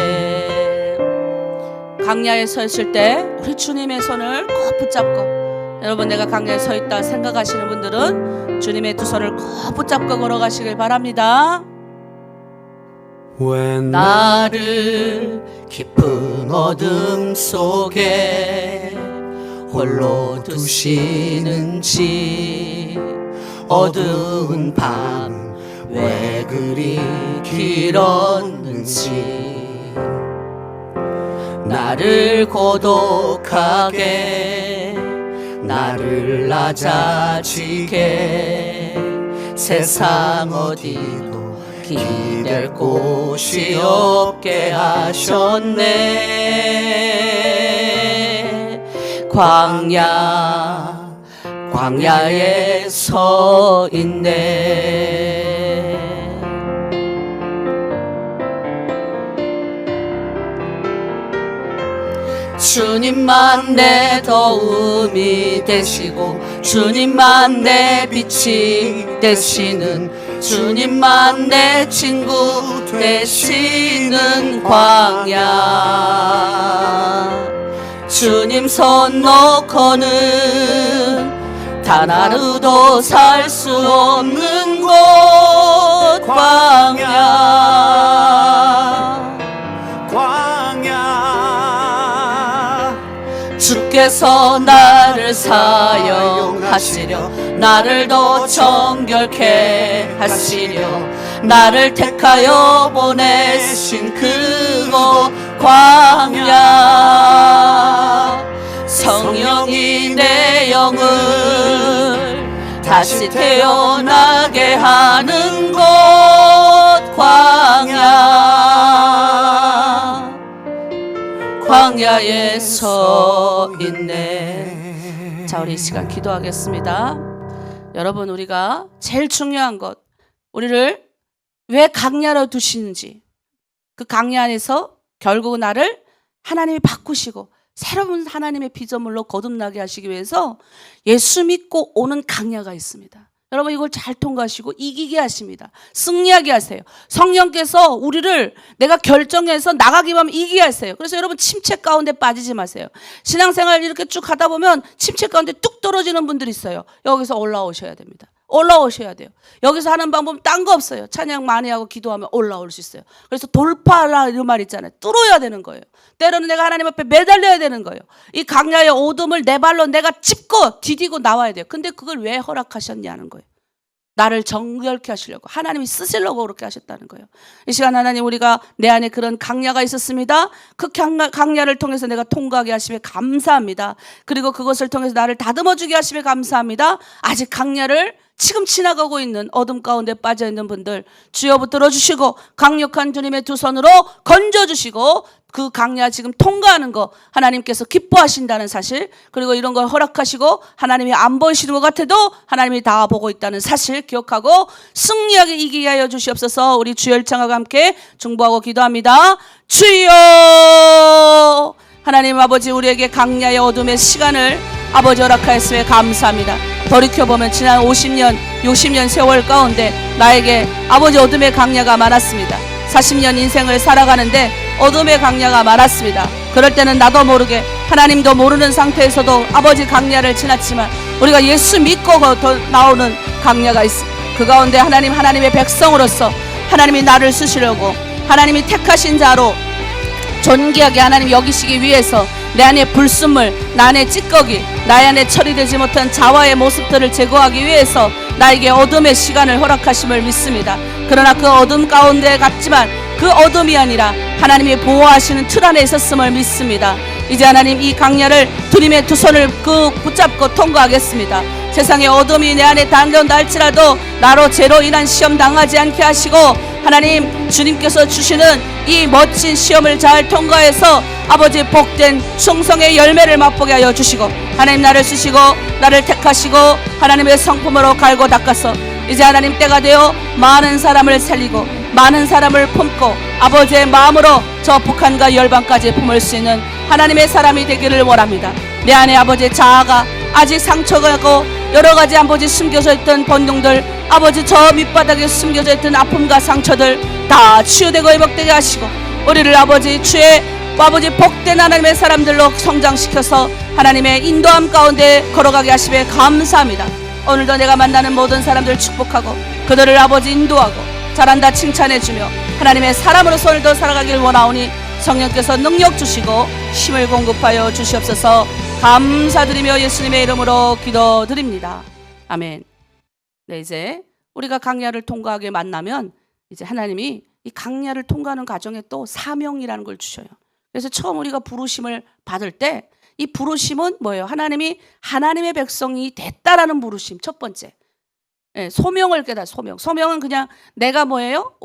광야에 서 있을 때 우리 주님의 손을 꼭 붙잡고, 여러분 내가 광야에 서 있다 생각하시는 분들은 주님의 두 손을 꼭 붙잡고 걸어가시길 바랍니다. 왜 나를 깊은 어둠 속에 홀로 두시는지, 어두운 밤 왜 그리 길었는지, 나를 고독하게 나를 낮아지게 세상 어디도 기댈 곳이 없게 하셨네. 광야에 서 있네. 주님만 내 도움이 되시고 주님만 내 빛이 되시는, 주님만 내 친구 되시는 광야. 주님 손 놓고는 단 하루도 살 수 없는 곳 주께서 나를 사용하시려, 나를 더 정결케 하시려, 나를 택하여 보내신 그곳 광야. 성령이 내 영을 다시 태어나게 하는 곳 광야에 서 있네. 자, 우리 이 시간 기도하겠습니다. 여러분, 우리가 제일 중요한 것, 우리를 왜 광야로 두시는지, 그 광야 안에서 결국 나를 하나님이 바꾸시고 새로운 하나님의 피조물로 거듭나게 하시기 위해서 예수 믿고 오는 광야가 있습니다. 여러분, 이걸 잘 통과하시고 이기게 하십니다. 승리하게 하세요. 성령께서 우리를 내가 결정해서 나가기만 하면 이기게 하세요. 그래서 여러분, 침체 가운데 빠지지 마세요. 신앙생활 이렇게 쭉 하다 보면 침체 가운데 뚝 떨어지는 분들이 있어요. 여기서 올라오셔야 됩니다. 올라오셔야 돼요. 여기서 하는 방법은 딴 거 없어요. 찬양 많이 하고 기도하면 올라올 수 있어요. 그래서 돌파라 이런 말 있잖아요. 뚫어야 되는 거예요. 때로는 내가 하나님 앞에 매달려야 되는 거예요. 이 광야의 어둠을 내 발로 내가 짚고 디디고 나와야 돼요. 근데 그걸 왜 허락하셨냐는 거예요. 나를 정결케 하시려고, 하나님이 쓰시려고 그렇게 하셨다는 거예요. 이 시간 하나님, 우리가 내 안에 그런 광야가 있었습니다. 그 광야를 통해서 내가 통과하게 하시며 감사합니다. 그리고 그것을 통해서 나를 다듬어주게 하시며 감사합니다. 아직 광야를 지금 지나가고 있는 어둠 가운데 빠져있는 분들 주여 붙들어 주시고 강력한 주님의 두 손으로 건져주시고 그 광야 지금 통과하는 거 하나님께서 기뻐하신다는 사실, 그리고 이런 걸 허락하시고 하나님이 안 보이시는 것 같아도 하나님이 다 보고 있다는 사실 기억하고 승리하게 이기게 하여 주시옵소서. 우리 주여 일창하고 함께 중보하고 기도합니다. 주여, 하나님 아버지, 우리에게 광야의 어둠의 시간을 아버지 허락하였음에 감사합니다. 돌이켜보면 지난 50년, 60년 세월 가운데 나에게 아버지 어둠의 광야가 많았습니다. 40년 인생을 살아가는데 어둠의 광야가 많았습니다. 그럴 때는 나도 모르게, 하나님도 모르는 상태에서도 아버지 광야를 지났지만 우리가 예수 믿고 나오는 광야가 있습니다. 그 가운데 하나님의 백성으로서 하나님이 나를 쓰시려고, 하나님이 택하신 자로 존귀하게 하나님 여기시기 위해서 내 안에 불순물, 내 안에 찌꺼기, 나의 안에 처리되지 못한 자화의 모습들을 제거하기 위해서 나에게 어둠의 시간을 허락하심을 믿습니다. 그러나 그 어둠 가운데 갔지만 그 어둠이 아니라 하나님이 보호하시는 틀 안에 있었음을 믿습니다. 이제 하나님 이 강야를 주님의 두 손을 붙잡고 통과하겠습니다. 세상의 어둠이 내 안에 당겨온다 할지라도 나로 죄로 인한 시험 당하지 않게 하시고, 하나님 주님께서 주시는 이 멋진 시험을 잘 통과해서 아버지 복된 충성의 열매를 맛보게 하여 주시고, 하나님 나를 쓰시고 나를 택하시고 하나님의 성품으로 갈고 닦아서 이제 하나님 때가 되어 많은 사람을 살리고 많은 사람을 품고 아버지의 마음으로 저 북한과 열방까지 품을 수 있는 하나님의 사람이 되기를 원합니다. 내 안에 아버지의 자아가 아직 상처가고 여러가지 아버지 숨겨져 있던 본능들, 아버지 저 밑바닥에 숨겨져 있던 아픔과 상처들 다 치유되고 회복되게 하시고, 우리를 아버지 주의 아버지 복된 하나님의 사람들로 성장시켜서 하나님의 인도함 가운데 걸어가게 하시며 감사합니다. 오늘도 내가 만나는 모든 사람들을 축복하고 그들을 아버지 인도하고 잘한다 칭찬해주며 하나님의 사람으로서 오늘도 살아가길 원하오니 성령께서 능력 주시고 힘을 공급하여 주시옵소서. 감사드리며 예수님의 이름으로 기도드립니다. 아멘. 네, 이제 우리가 강야를 통과하게 만나면 이제 하나님이 이 강야를 통과하는 과정에 또 사명이라는 걸 주셔요. 그래서 처음 우리가 부르심을 받을 때 이 부르심은 뭐예요? 하나님이 하나님의 백성이 됐다라는 부르심. 첫 번째, 네, 소명을 깨달아. 소명은 그냥 내가 뭐예요?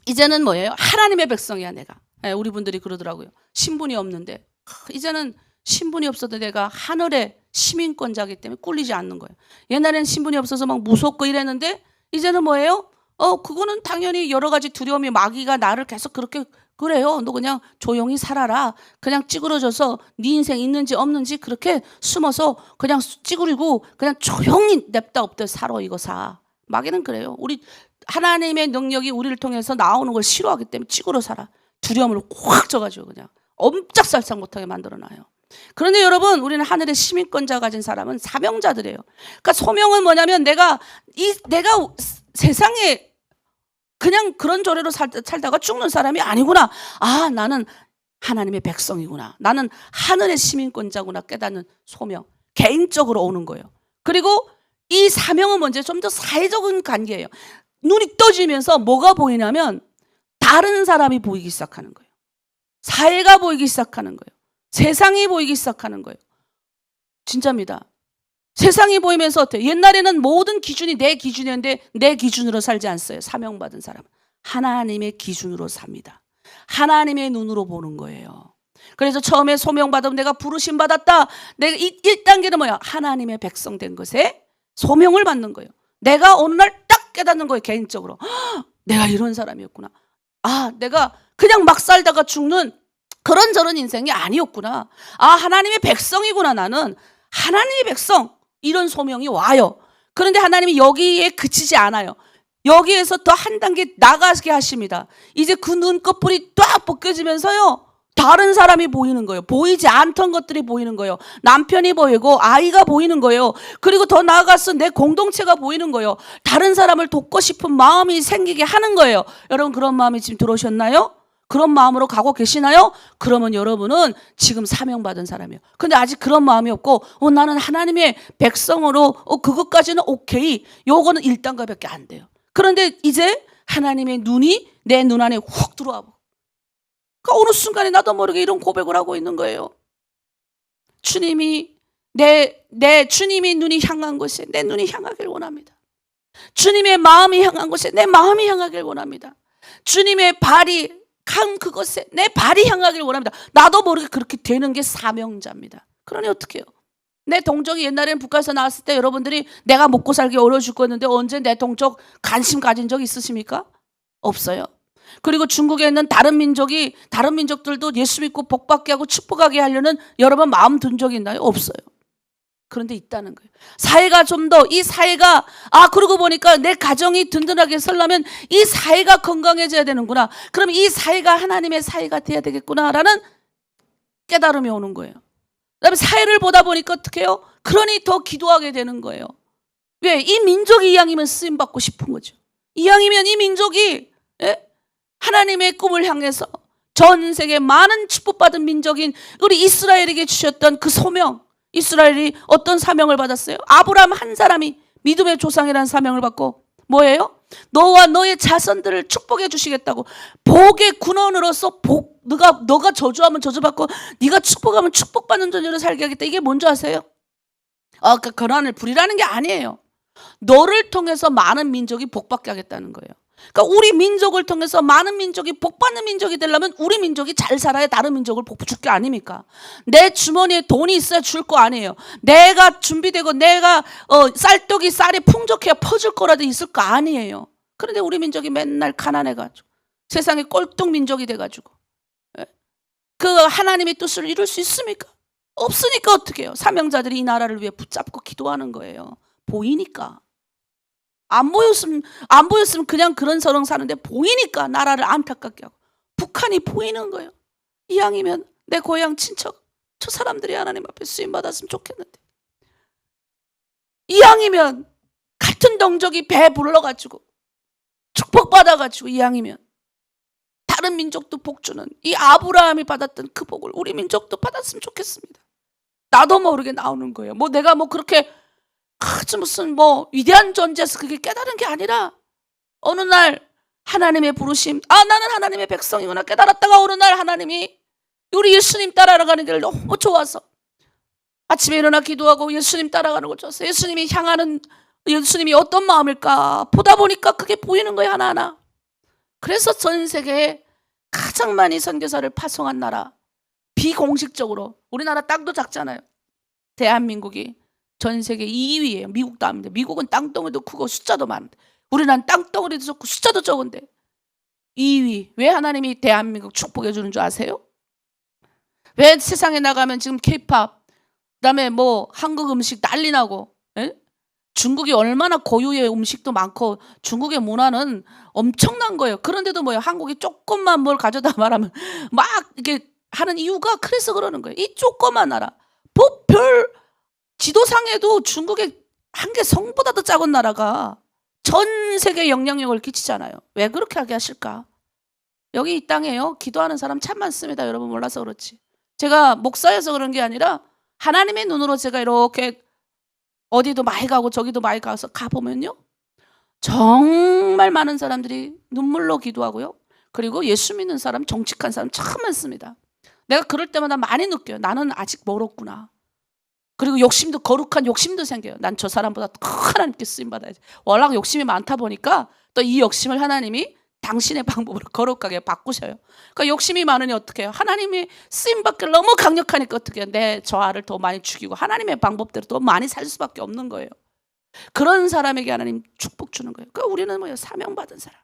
이제는 뭐예요? 하나님의 백성이야 내가. 네, 우리 분들이 그러더라고요. 신분이 없는데 이제는 신분이 없어도 내가 하늘의 시민권자이기 때문에 꿀리지 않는 거예요. 옛날에는 신분이 없어서 막 무섭고 이랬는데 이제는 뭐예요? 그거는 당연히 여러 가지 두려움이, 마귀가 나를 계속 그렇게 그래요. 너 그냥 조용히 살아라. 그냥 찌그러져서 네 인생 있는지 없는지 그렇게 숨어서 그냥 찌그리고 그냥 조용히 냅다 없대 살아. 이거 사. 마귀는 그래요. 우리 하나님의 능력이 우리를 통해서 나오는 걸 싫어하기 때문에 찌그러 살아. 두려움을 꽉 져가지고 그냥 엄짝살짝 못하게 만들어놔요. 그런데 여러분, 우리는 하늘의 시민권자 가진 사람은 사명자들이에요. 그러니까 소명은 뭐냐면 내가 세상에 그냥 그런 조례로 살다가 죽는 사람이 아니구나. 아, 나는 하나님의 백성이구나. 나는 하늘의 시민권자구나 깨닫는 소명. 개인적으로 오는 거예요. 그리고 이 사명은 먼저 좀 더 사회적인 관계예요. 눈이 떠지면서 뭐가 보이냐면 다른 사람이 보이기 시작하는 거예요. 사회가 보이기 시작하는 거예요. 세상이 보이기 시작하는 거예요. 진짜입니다. 세상이 보이면서 어때요? 옛날에는 모든 기준이 내 기준이었는데 내 기준으로 살지 않았어요. 사명받은 사람은 하나님의 기준으로 삽니다. 하나님의 눈으로 보는 거예요. 그래서 처음에 소명받으면 내가 부르심 받았다. 내가 1단계는 뭐야? 하나님의 백성 된 것에 소명을 받는 거예요. 내가 어느 날 딱 깨닫는 거예요. 개인적으로. 내가 이런 사람이었구나. 아, 내가 그냥 막 살다가 죽는 그런저런 인생이 아니었구나. 아, 하나님의 백성이구나. 나는 하나님의 백성. 이런 소명이 와요. 그런데 하나님이 여기에 그치지 않아요. 여기에서 더 한 단계 나가게 하십니다. 이제 그 눈꺼풀이 딱 벗겨지면서요, 다른 사람이 보이는 거예요. 보이지 않던 것들이 보이는 거예요. 남편이 보이고 아이가 보이는 거예요. 그리고 더 나아가서 내 공동체가 보이는 거예요. 다른 사람을 돕고 싶은 마음이 생기게 하는 거예요. 여러분, 그런 마음이 지금 들어오셨나요? 그런 마음으로 가고 계시나요? 그러면 여러분은 지금 사명받은 사람이에요. 근데 아직 그런 마음이 없고 나는 하나님의 백성으로 그것까지는 오케이. 요거는 1단계밖에 안 돼요. 그런데 이제 하나님의 눈이 내 눈 안에 훅 들어와. 그러니까 어느 순간에 나도 모르게 이런 고백을 하고 있는 거예요. 주님이 주님이 눈이 향한 곳에 내 눈이 향하길 원합니다. 주님의 마음이 향한 곳에 내 마음이 향하길 원합니다. 주님의 발이 간 그것에 내 발이 향하길 원합니다. 나도 모르게 그렇게 되는 게 사명자입니다. 그러니 어떻게 해요? 내 동족이 옛날에는 북한에서 나왔을 때 여러분들이 내가 먹고 살기 어려워 죽겠는데 언제 내 동족 관심 가진 적 있으십니까? 없어요. 그리고 중국에 있는 다른 민족들도 예수 믿고 복받게 하고 축복하게 하려는 여러분 마음 든 적이 있나요? 없어요. 그런데 있다는 거예요. 사회가 좀 더, 이 사회가, 그러고 보니까 내 가정이 든든하게 살려면 이 사회가 건강해져야 되는구나. 그럼 이 사회가 하나님의 사회가 돼야 되겠구나라는 깨달음이 오는 거예요. 그다음에 사회를 보다 보니까 어떻게 해요? 그러니 더 기도하게 되는 거예요. 왜? 이 민족이 이왕이면 쓰임받고 싶은 거죠. 이왕이면 이 민족이 하나님의 꿈을 향해서 전 세계 많은 축복받은 민족인 우리 이스라엘에게 주셨던 그 소명, 이스라엘이 어떤 사명을 받았어요? 아브라함 한 사람이 믿음의 조상이라는 사명을 받고 뭐예요? 너와 너의 자손들을 축복해 주시겠다고. 복의 군원으로서 너가 저주하면 저주받고 네가 축복하면 축복받는 존재로 살게 하겠다. 이게 뭔지 아세요? 그러니까 거란을 부리라는 게 아니에요. 너를 통해서 많은 민족이 복받게 하겠다는 거예요. 그러니까 우리 민족을 통해서 많은 민족이 복받는 민족이 되려면 우리 민족이 잘 살아야 다른 민족을 복 줄 게 아닙니까? 내 주머니에 돈이 있어야 줄 거 아니에요. 내가 준비되고 내가 쌀떡이 쌀이 풍족해야 퍼줄 거라도 있을 거 아니에요. 그런데 우리 민족이 맨날 가난해가지고 세상에 꼴통 민족이 돼가지고 그 하나님의 뜻을 이룰 수 있습니까? 없으니까 어떻게 해요? 사명자들이 이 나라를 위해 붙잡고 기도하는 거예요. 보이니까. 안 보였으면 그냥 그런 서렁 사는데 보이니까 나라를 안타깝게 하고. 북한이 보이는 거예요. 이왕이면 내 고향 친척 저 사람들이 하나님 앞에 쓰임받았으면 좋겠는데, 이왕이면 같은 동족이 배 불러가지고 축복받아가지고 이왕이면 다른 민족도 복 주는 이 아브라함이 받았던 그 복을 우리 민족도 받았으면 좋겠습니다. 나도 모르게 나오는 거예요. 내가 그렇게 아주 무슨 위대한 존재에서 그게 깨달은 게 아니라 어느 날 하나님의 부르심, 나는 하나님의 백성이구나 깨달았다가 어느 날 하나님이 우리 예수님 따라가는 길 너무 좋아서 아침에 일어나 기도하고 예수님 따라가는 거 좋아서 예수님이 향하는 예수님이 어떤 마음일까 보다 보니까 그게 보이는 거예요, 하나하나. 그래서 전 세계에 가장 많이 선교사를 파송한 나라, 비공식적으로 우리나라 땅도 작잖아요. 대한민국이 전 세계 2위예요. 미국도 아닙니다. 미국은 땅덩어리도 크고 숫자도 많은데 우리나라는 땅덩어리도 적고 숫자도 적은데 2위. 왜 하나님이 대한민국 축복해 주는 줄 아세요? 왜 세상에 나가면 지금 케이팝 그다음에 한국 음식 난리 나고, 중국이 얼마나 고유의 음식도 많고 중국의 문화는 엄청난 거예요. 그런데도 한국이 조금만 뭘 가져다 말하면 막 이렇게 하는 이유가 그래서 그러는 거예요. 이 조그만 나라, 별 지도상에도 중국의 한 개 성보다도 작은 나라가 전 세계에 영향력을 끼치잖아요. 왜 그렇게 하게 하실까? 여기 이 땅에요, 기도하는 사람 참 많습니다. 여러분 몰라서 그렇지. 제가 목사여서 그런 게 아니라 하나님의 눈으로 제가 이렇게 어디도 많이 가고 저기도 많이 가서 가보면요, 정말 많은 사람들이 눈물로 기도하고요, 그리고 예수 믿는 사람, 정직한 사람 참 많습니다. 내가 그럴 때마다 많이 느껴요. 나는 아직 멀었구나. 그리고 욕심도, 거룩한 욕심도 생겨요. 난 저 사람보다 더 하나님께 쓰임받아야지. 워낙 욕심이 많다 보니까 또 이 욕심을 하나님이 당신의 방법으로 거룩하게 바꾸셔요. 그러니까 욕심이 많으니 어떻게 해요? 하나님이 쓰임받기를 너무 강력하니까 어떻게 해요? 저 알을 더 많이 죽이고 하나님의 방법대로 더 많이 살 수밖에 없는 거예요. 그런 사람에게 하나님 축복 주는 거예요. 그러니까 우리는 뭐예요? 사명받은 사람.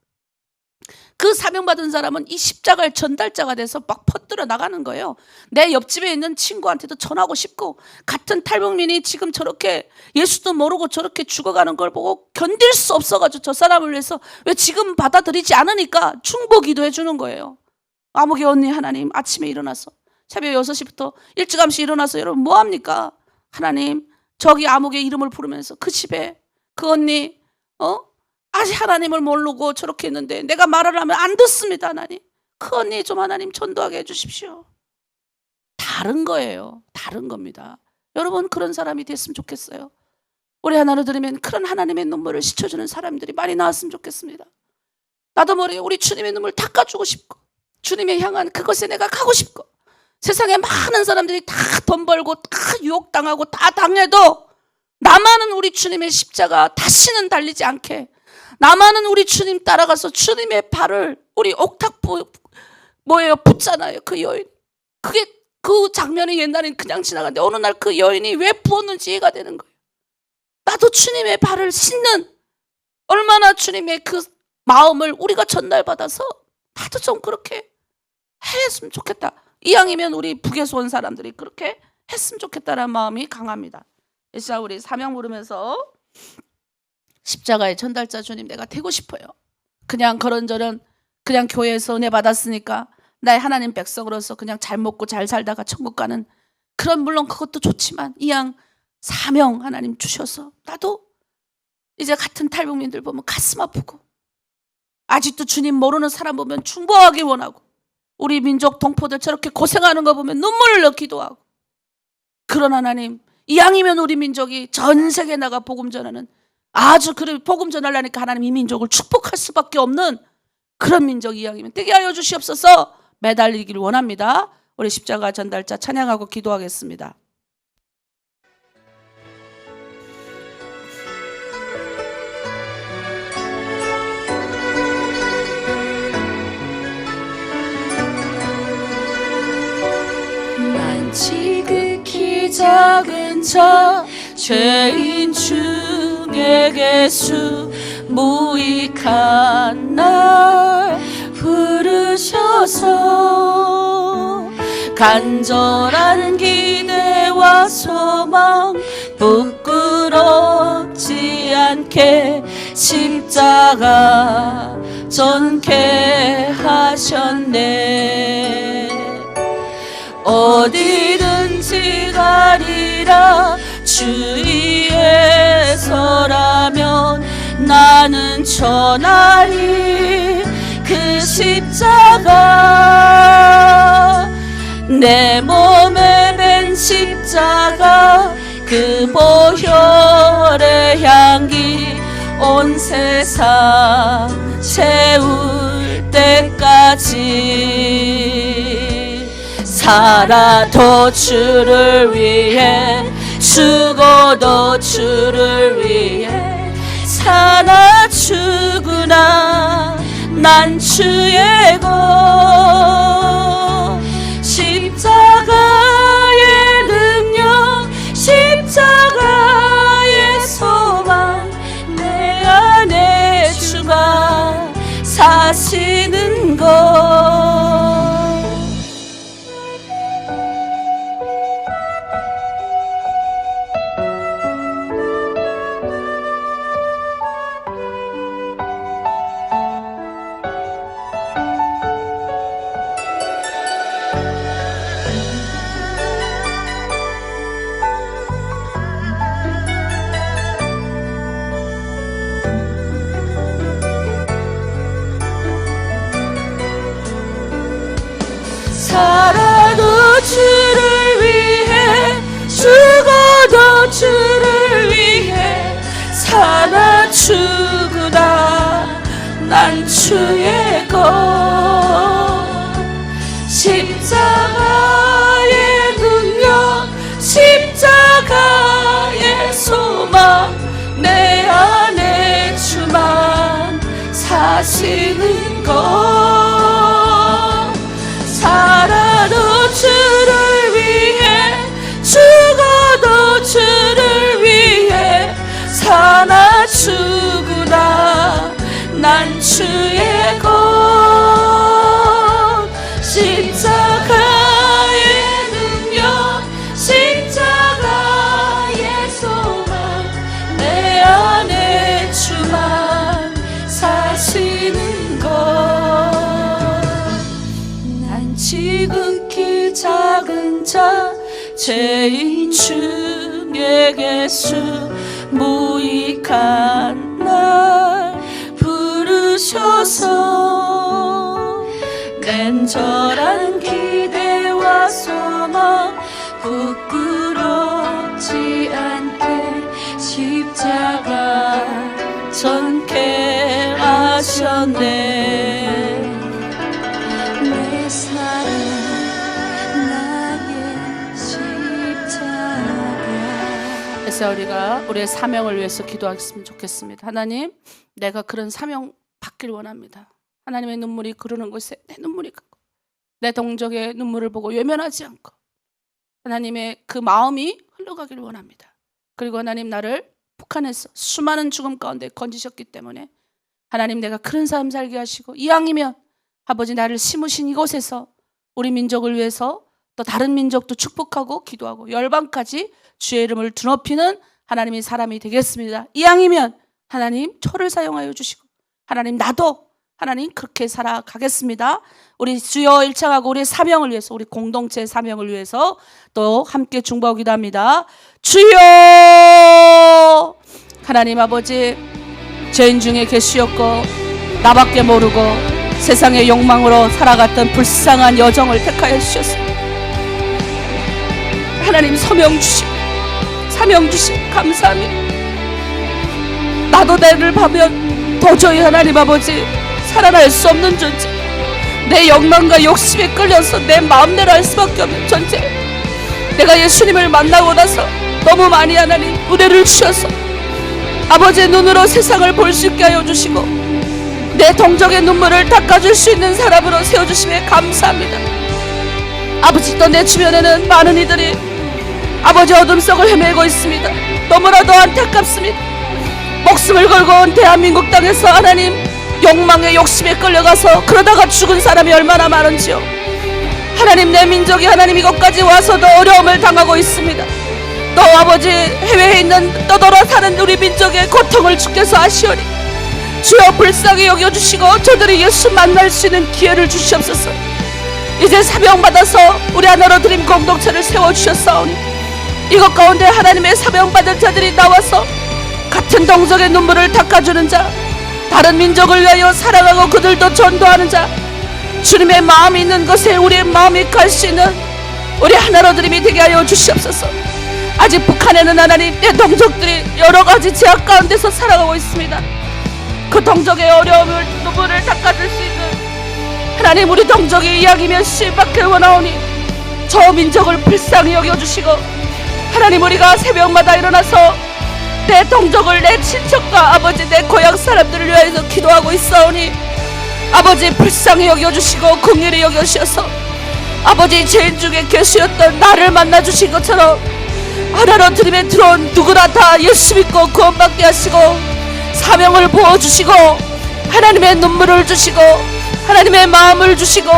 그 사명받은 사람은 이 십자가의 전달자가 돼서 막 퍼뜨려 나가는 거예요. 내 옆집에 있는 친구한테도 전하고 싶고, 같은 탈북민이 지금 저렇게 예수도 모르고 저렇게 죽어가는 걸 보고 견딜 수 없어가지고 저 사람을 위해서 왜 지금 받아들이지 않으니까 중보 기도해 주는 거예요. 아무개 언니, 하나님 아침에 일어나서 새벽 6시부터 일찌감치 일어나서 여러분 뭐합니까? 하나님, 저기 아무개 이름을 부르면서 그 집에 그 언니 아직 하나님을 모르고 저렇게 했는데 내가 말을 하면 안 듣습니다. 하나님, 그 언니 좀 하나님 전도하게 해주십시오. 다른 거예요. 다른 겁니다. 여러분 그런 사람이 됐으면 좋겠어요. 우리 하나로 들으면 그런 하나님의 눈물을 씻어주는 사람들이 많이 나왔으면 좋겠습니다. 나도 모르게 우리 주님의 눈물 닦아주고 싶고, 주님의 향한 그것에 내가 가고 싶고, 세상에 많은 사람들이 다 돈 벌고 다 유혹당하고 다 당해도 나만은 우리 주님의 십자가 다시는 달리지 않게, 나만은 우리 주님 따라가서 주님의 발을, 우리 옥탑 붙잖아요. 그 여인. 그 장면이 옛날엔 그냥 지나갔는데 어느 날 그 여인이 왜 부었는지 이해가 되는 거예요. 나도 주님의 발을 씻는, 얼마나 주님의 그 마음을 우리가 전달받아서 나도 좀 그렇게 했으면 좋겠다. 이왕이면 우리 북에서 온 사람들이 그렇게 했으면 좋겠다는 마음이 강합니다. 그래서 우리 사명 부르면서 십자가의 전달자 주님 내가 되고 싶어요. 그냥 그런저런 그냥 교회에서 은혜 받았으니까 나의 하나님 백성으로서 그냥 잘 먹고 잘 살다가 천국 가는 그런, 물론 그것도 좋지만 이왕 사명 하나님 주셔서 나도 이제 같은 탈북민들 보면 가슴 아프고, 아직도 주님 모르는 사람 보면 중보하기 원하고, 우리 민족 동포들 저렇게 고생하는 거 보면 눈물을 넣기도 하고. 그러나 하나님, 이왕이면 우리 민족이 전 세계에 나가 복음 전하는, 아주 그래 복음 전하려니까 하나님 이 민족을 축복할 수밖에 없는 그런 민족이 이왕이면 되게 하여 주시옵소서. 매달리기를 원합니다. 우리 십자가 전달자 찬양하고 기도하겠습니다. 지극히 작은 자 죄인 중에 개수 무익한 날 부르셔서 간절한 기대와 소망 부끄럽지 않게 십자가 전케 하셨네. 어디든지 가리라 주위에 서라면 나는 전하리 그 십자가. 내 몸에 밴 십자가 그 보혈의 향기 온 세상 채울 때까지 살아도 주를 위해 죽어도 주를 위해 사나 죽으나 난 주의 것. 십자가의 능력 십자가의 소망 내 안에 주가 사시는 것. 살아도 주를 위해 죽어도 주를 위해 사나 죽으나 난 주의 것. 십자가의 능력 십자가의 소망 내 안에 주만 사시는 것. 살아도 주를 위해 죽어도 주를 위해 사나 죽으나 난 주의 것. 십자가의 능력 십자가의 소망 내 안에 주만 사시는 것. 지극히 작은 자 죄인 중에 개수 무익한 날 부르셔서 간절한 기대와 소망 부끄럽지 않게 십자가 전케 하셨네. 내 사랑 나의 십자가. 그래서 우리가 우리의 사명을 위해서 기도하겠으면 좋겠습니다. 하나님, 내가 그런 사명 받길 원합니다. 하나님의 눈물이 흐르는 곳에 내 눈물이 가고 내 동족의 눈물을 보고 외면하지 않고 하나님의 그 마음이 흘러가길 원합니다. 그리고 하나님, 나를 북한에서 수많은 죽음 가운데 건지셨기 때문에 하나님, 내가 그런 삶 살게 하시고 이왕이면 아버지 나를 심으신 이곳에서 우리 민족을 위해서 또 다른 민족도 축복하고 기도하고 열방까지 주의 이름을 드높이는 하나님의 사람이 되겠습니다. 이왕이면 하나님 저를 사용하여 주시고 하나님 나도 하나님 그렇게 살아가겠습니다. 우리 주여 일창하고 우리의 사명을 위해서 우리 공동체의 사명을 위해서 또 함께 중보하고 기도합니다. 주여 하나님 아버지, 죄인 중에 계시었고 나밖에 모르고 세상의 욕망으로 살아갔던 불쌍한 여정을 택하여 주셨습니다. 하나님 사명 주시고 감사합니다. 나도 내를 보면 도저히 하나님 아버지 살아날 수 없는 존재, 내 욕망과 욕심에 끌려서 내 마음대로 할 수밖에 없는 존재, 내가 예수님을 만나고 나서 너무 많이 하나님 은혜를 주셔서 아버지의 눈으로 세상을 볼 수 있게 하여 주시고 내 동정의 눈물을 닦아줄 수 있는 사람으로 세워주심에 감사합니다. 아버지, 또 내 주변에는 많은 이들이 아버지 어둠 속을 헤매고 있습니다. 너무나도 안타깝습니다. 목숨을 걸고 온 대한민국 땅에서 하나님 욕망의 욕심에 끌려가서 그러다가 죽은 사람이 얼마나 많은지요. 하나님, 내 민족이 하나님 이것까지 와서도 어려움을 당하고 있습니다. 또 아버지 해외에 있는 떠돌아 사는 우리 민족의 고통을 주께서 아시오니 주여 불쌍히 여겨주시고 저들이 예수 만날 수 있는 기회를 주시옵소서. 이제 사명받아서 우리 하나로 드림 공동체를 세워주셨사오니 이것 가운데 하나님의 사명받은 자들이 나와서 같은 동족의 눈물을 닦아주는 자, 다른 민족을 위하여 사랑하고 그들도 전도하는 자, 주님의 마음이 있는 것에 우리의 마음이 갈 수 있는 우리 하나로 드림이 되게 하여 주시옵소서. 아직 북한에는 하나님 내 동족들이 여러 가지 제약 가운데서 살아가고 있습니다. 그 동족의 어려움을 눈물을 닦아줄 수 있는 하나님, 우리 동족의 이야기면 씨밖에 원하오니 저 민족을 불쌍히 여겨주시고 하나님, 우리가 새벽마다 일어나서 내 동족을, 내 친척과 아버지 내 고향 사람들을 위하여 기도하고 있사오니 아버지 불쌍히 여겨주시고 긍휼히 여겨주셔서 아버지 죄인 중에 계수였던 나를 만나주신 것처럼 하나로 드림에 들어온 누구나 다 예수 믿고 구원받게 하시고 사명을 부어주시고 하나님의 눈물을 주시고 하나님의 마음을 주시고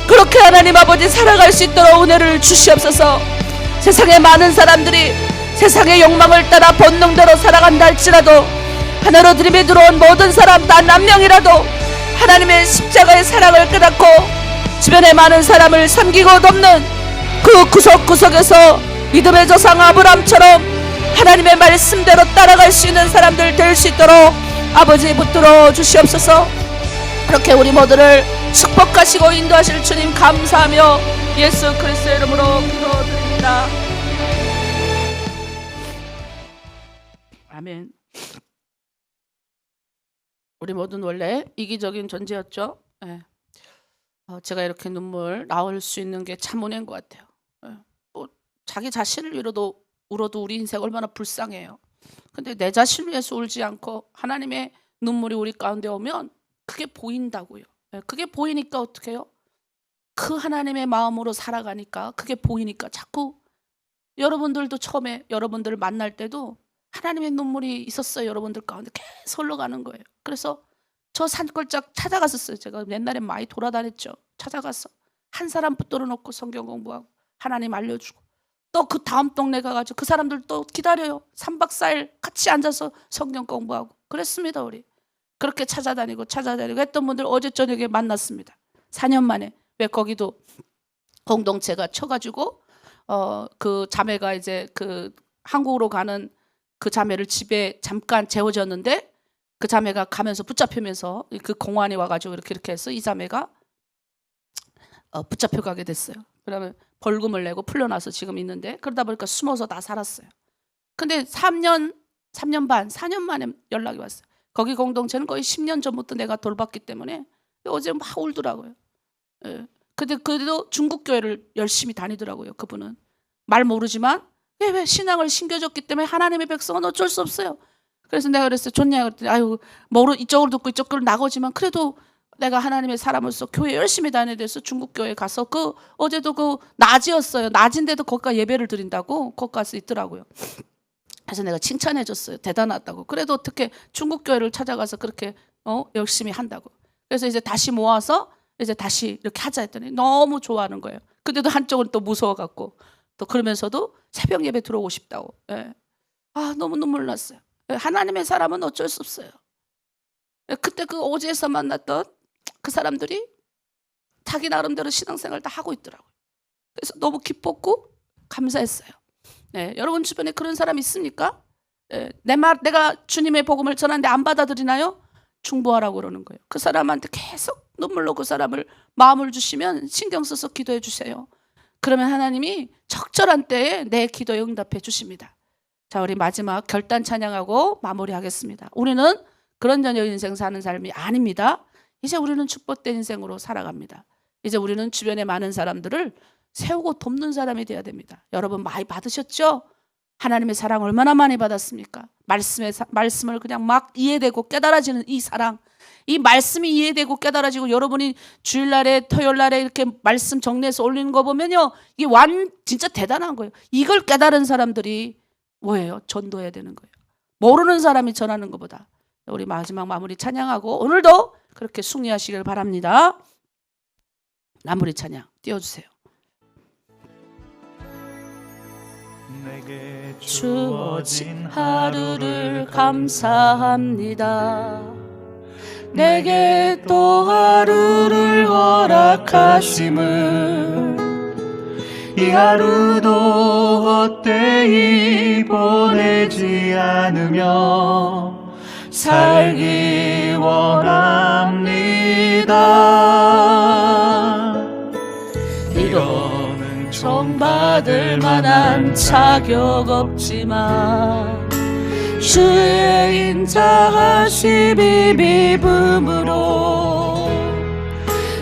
그렇게 하나님 아버지 살아갈 수 있도록 은혜를 주시옵소서. 세상에 많은 사람들이 세상의 욕망을 따라 본능대로 살아간다 할지라도 하나로 드림에 들어온 모든 사람 단 한 명이라도 하나님의 십자가의 사랑을 깨닫고 주변의 많은 사람을 섬기고 돕는 그 구석구석에서 믿음의 조상 아브람처럼 하나님의 말씀대로 따라갈 수 있는 사람들 될 수 있도록 아버지 붙들어 주시옵소서. 그렇게 우리 모두를 축복하시고 인도하실 주님 감사하며 예수 그리스도의 이름으로 기도드립니다. 아멘. 우리 모두는 원래 이기적인 존재였죠. 예. 제가 이렇게 눈물 나올 수 있는 게 참 은혜인 것 같아요. 예. 뭐 자기 자신을 위로도 울어도 우리 인생 얼마나 불쌍해요. 근데 내 자신을 위해서 울지 않고 하나님의 눈물이 우리 가운데 오면 그게 보인다고요. 예. 그게 보이니까 어떻게 해요? 그 하나님의 마음으로 살아가니까 그게 보이니까 자꾸 여러분들도 처음에 여러분들을 만날 때도 하나님의 눈물이 있었어요. 여러분들 가운데 계속 흘러가는 거예요. 그래서 저 산골짝 찾아갔었어요. 제가 옛날에 많이 돌아다녔죠. 찾아가서 한 사람 붙들어 놓고 성경 공부하고 하나님 알려주고 또 그 다음 동네 가가지고 그 사람들 또 기다려요. 3박 4일 같이 앉아서 성경 공부하고 그랬습니다. 우리 그렇게 찾아다니고 했던 분들 어제 저녁에 만났습니다. 4년 만에. 왜 거기도 공동체가 쳐가지고 그 자매가 이제 그 한국으로 가는 그 자매를 집에 잠깐 재워줬는데 그 자매가 가면서 붙잡히면서 그 공안에 와가지고 이렇게 해서 이 자매가 붙잡혀 가게 됐어요. 그러면 벌금을 내고 풀려나서 지금 있는데 그러다 보니까 숨어서 다 살았어요. 근데 3년 반, 4년 만에 연락이 왔어요. 거기 공동체는 거의 10년 전부터 내가 돌봤기 때문에 어제 막 울더라고요. 예. 근데 그래도 중국 교회를 열심히 다니더라고요. 그분은 말 모르지만 왜 신앙을 심겨줬기 때문에 하나님의 백성은 어쩔 수 없어요. 그래서 내가 그랬어요. 좋냐 그랬더니 아유 이쪽으로 듣고 이쪽으로 나가지만 그래도 내가 하나님의 사람으로서 교회 열심히 다녀야 돼서 중국 교회 가서 그 어제도 그 낮이었어요. 낮인데도 거기가 예배를 드린다고 거기 가서 있더라고요. 그래서 내가 칭찬해 줬어요. 대단하다고. 그래도 어떻게 중국 교회를 찾아가서 그렇게 열심히 한다고. 그래서 이제 다시 모아서 이제 다시 이렇게 하자 했더니 너무 좋아하는 거예요. 근데도 한쪽은 또 무서워갖고 또 그러면서도 새벽 예배 들어오고 싶다고. 예. 아 너무 눈물 났어요. 예. 하나님의 사람은 어쩔 수 없어요. 예. 그때 그 오지에서 만났던 그 사람들이 자기 나름대로 신앙생활 다 하고 있더라고요. 그래서 너무 기뻤고 감사했어요. 네, 여러분 주변에 그런 사람 있습니까? 네, 내가 주님의 복음을 전하는데 안 받아들이나요? 중보하라고 그러는 거예요. 그 사람한테 계속 눈물로 그 사람을 마음을 주시면 신경 써서 기도해 주세요. 그러면 하나님이 적절한 때에 내 기도에 응답해 주십니다. 자, 우리 마지막 결단 찬양하고 마무리하겠습니다. 우리는 그런 전혀 인생 사는 삶이 아닙니다. 이제 우리는 축복된 인생으로 살아갑니다. 이제 우리는 주변에 많은 사람들을 세우고 돕는 사람이 되어야 됩니다. 여러분 많이 받으셨죠? 하나님의 사랑 얼마나 많이 받았습니까? 말씀을 그냥 막 이해되고 깨달아지는 이 사랑, 이 말씀이 이해되고 깨달아지고 여러분이 주일날에 토요일날에 이렇게 말씀 정리해서 올리는 거 보면요, 이게 진짜 대단한 거예요. 이걸 깨달은 사람들이 뭐예요? 전도해야 되는 거예요. 모르는 사람이 전하는 것보다. 우리 마지막 마무리 찬양하고 오늘도 그렇게 승리하시길 바랍니다. 마무리 찬양 띄워주세요. 내게 주어진 하루를 감사합니다. 내게 또 하루를 허락하심을, 이 하루도 헛되이 보내지 않으며 살기 원합니다. 이거는 정받을 만한 자격 없지만 주의 인자하심이 믿음으로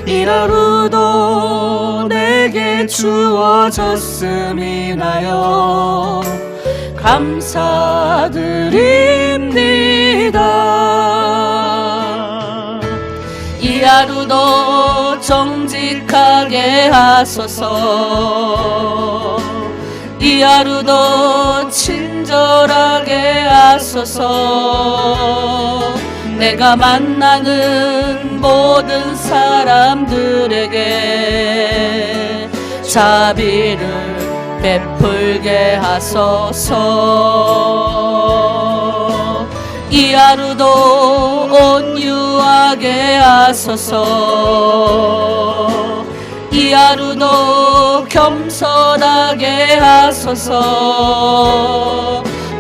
이 하루도 내게 주어졌음이나요 감사드립니다. 이 하루도 정직하게 하소서. 이 하루도 친절하게 하소서. 내가 만나는 모든 사람들에게 자비를 베풀게 하소서. 이 하루도 온유하게 하소서. 이 하루도 겸손하게 하소서.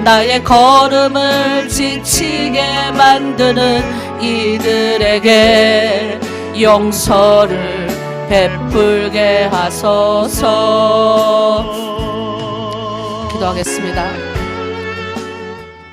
나의 걸음을 지치게 만드는 이들에게 용서를 베풀게 하소서. 기도하겠습니다.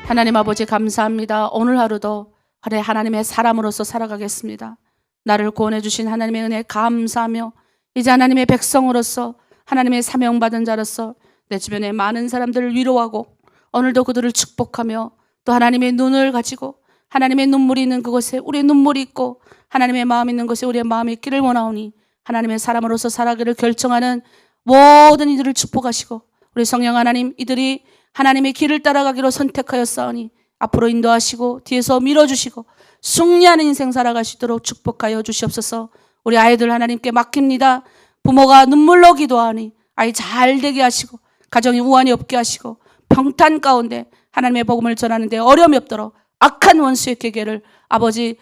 하나님 아버지 감사합니다. 오늘 하루도 하나님의 사람으로서 살아가겠습니다. 나를 구원해 주신 하나님의 은혜에 감사하며 이제 하나님의 백성으로서 하나님의 사명받은 자로서 내 주변의 많은 사람들을 위로하고 오늘도 그들을 축복하며 또 하나님의 눈을 가지고 하나님의 눈물이 있는 그곳에 우리의 눈물이 있고 하나님의 마음이 있는 곳에 우리의 마음이 있기를 원하오니 하나님의 사람으로서 살아가기를 결정하는 모든 이들을 축복하시고 우리 성령 하나님 이들이 하나님의 길을 따라가기로 선택하였사오니 앞으로 인도하시고 뒤에서 밀어주시고 승리하는 인생 살아가시도록 축복하여 주시옵소서. 우리 아이들 하나님께 맡깁니다. 부모가 눈물로 기도하니 아이 잘 되게 하시고 가정이 우환이 없게 하시고 평탄 가운데 하나님의 복음을 전하는데 어려움이 없도록 악한 원수의 계계를 아버지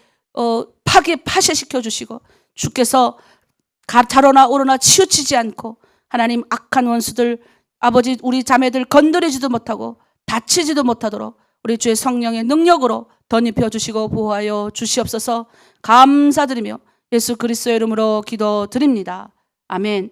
파쇄시켜 주시고 주께서 자로나 오로나 치우치지 않고 하나님 악한 원수들 아버지 우리 자매들 건드리지도 못하고 다치지도 못하도록 우리 주의 성령의 능력으로 덧입혀 주시고 보호하여 주시옵소서. 감사드리며 예수 그리스도의 이름으로 기도드립니다. 아멘.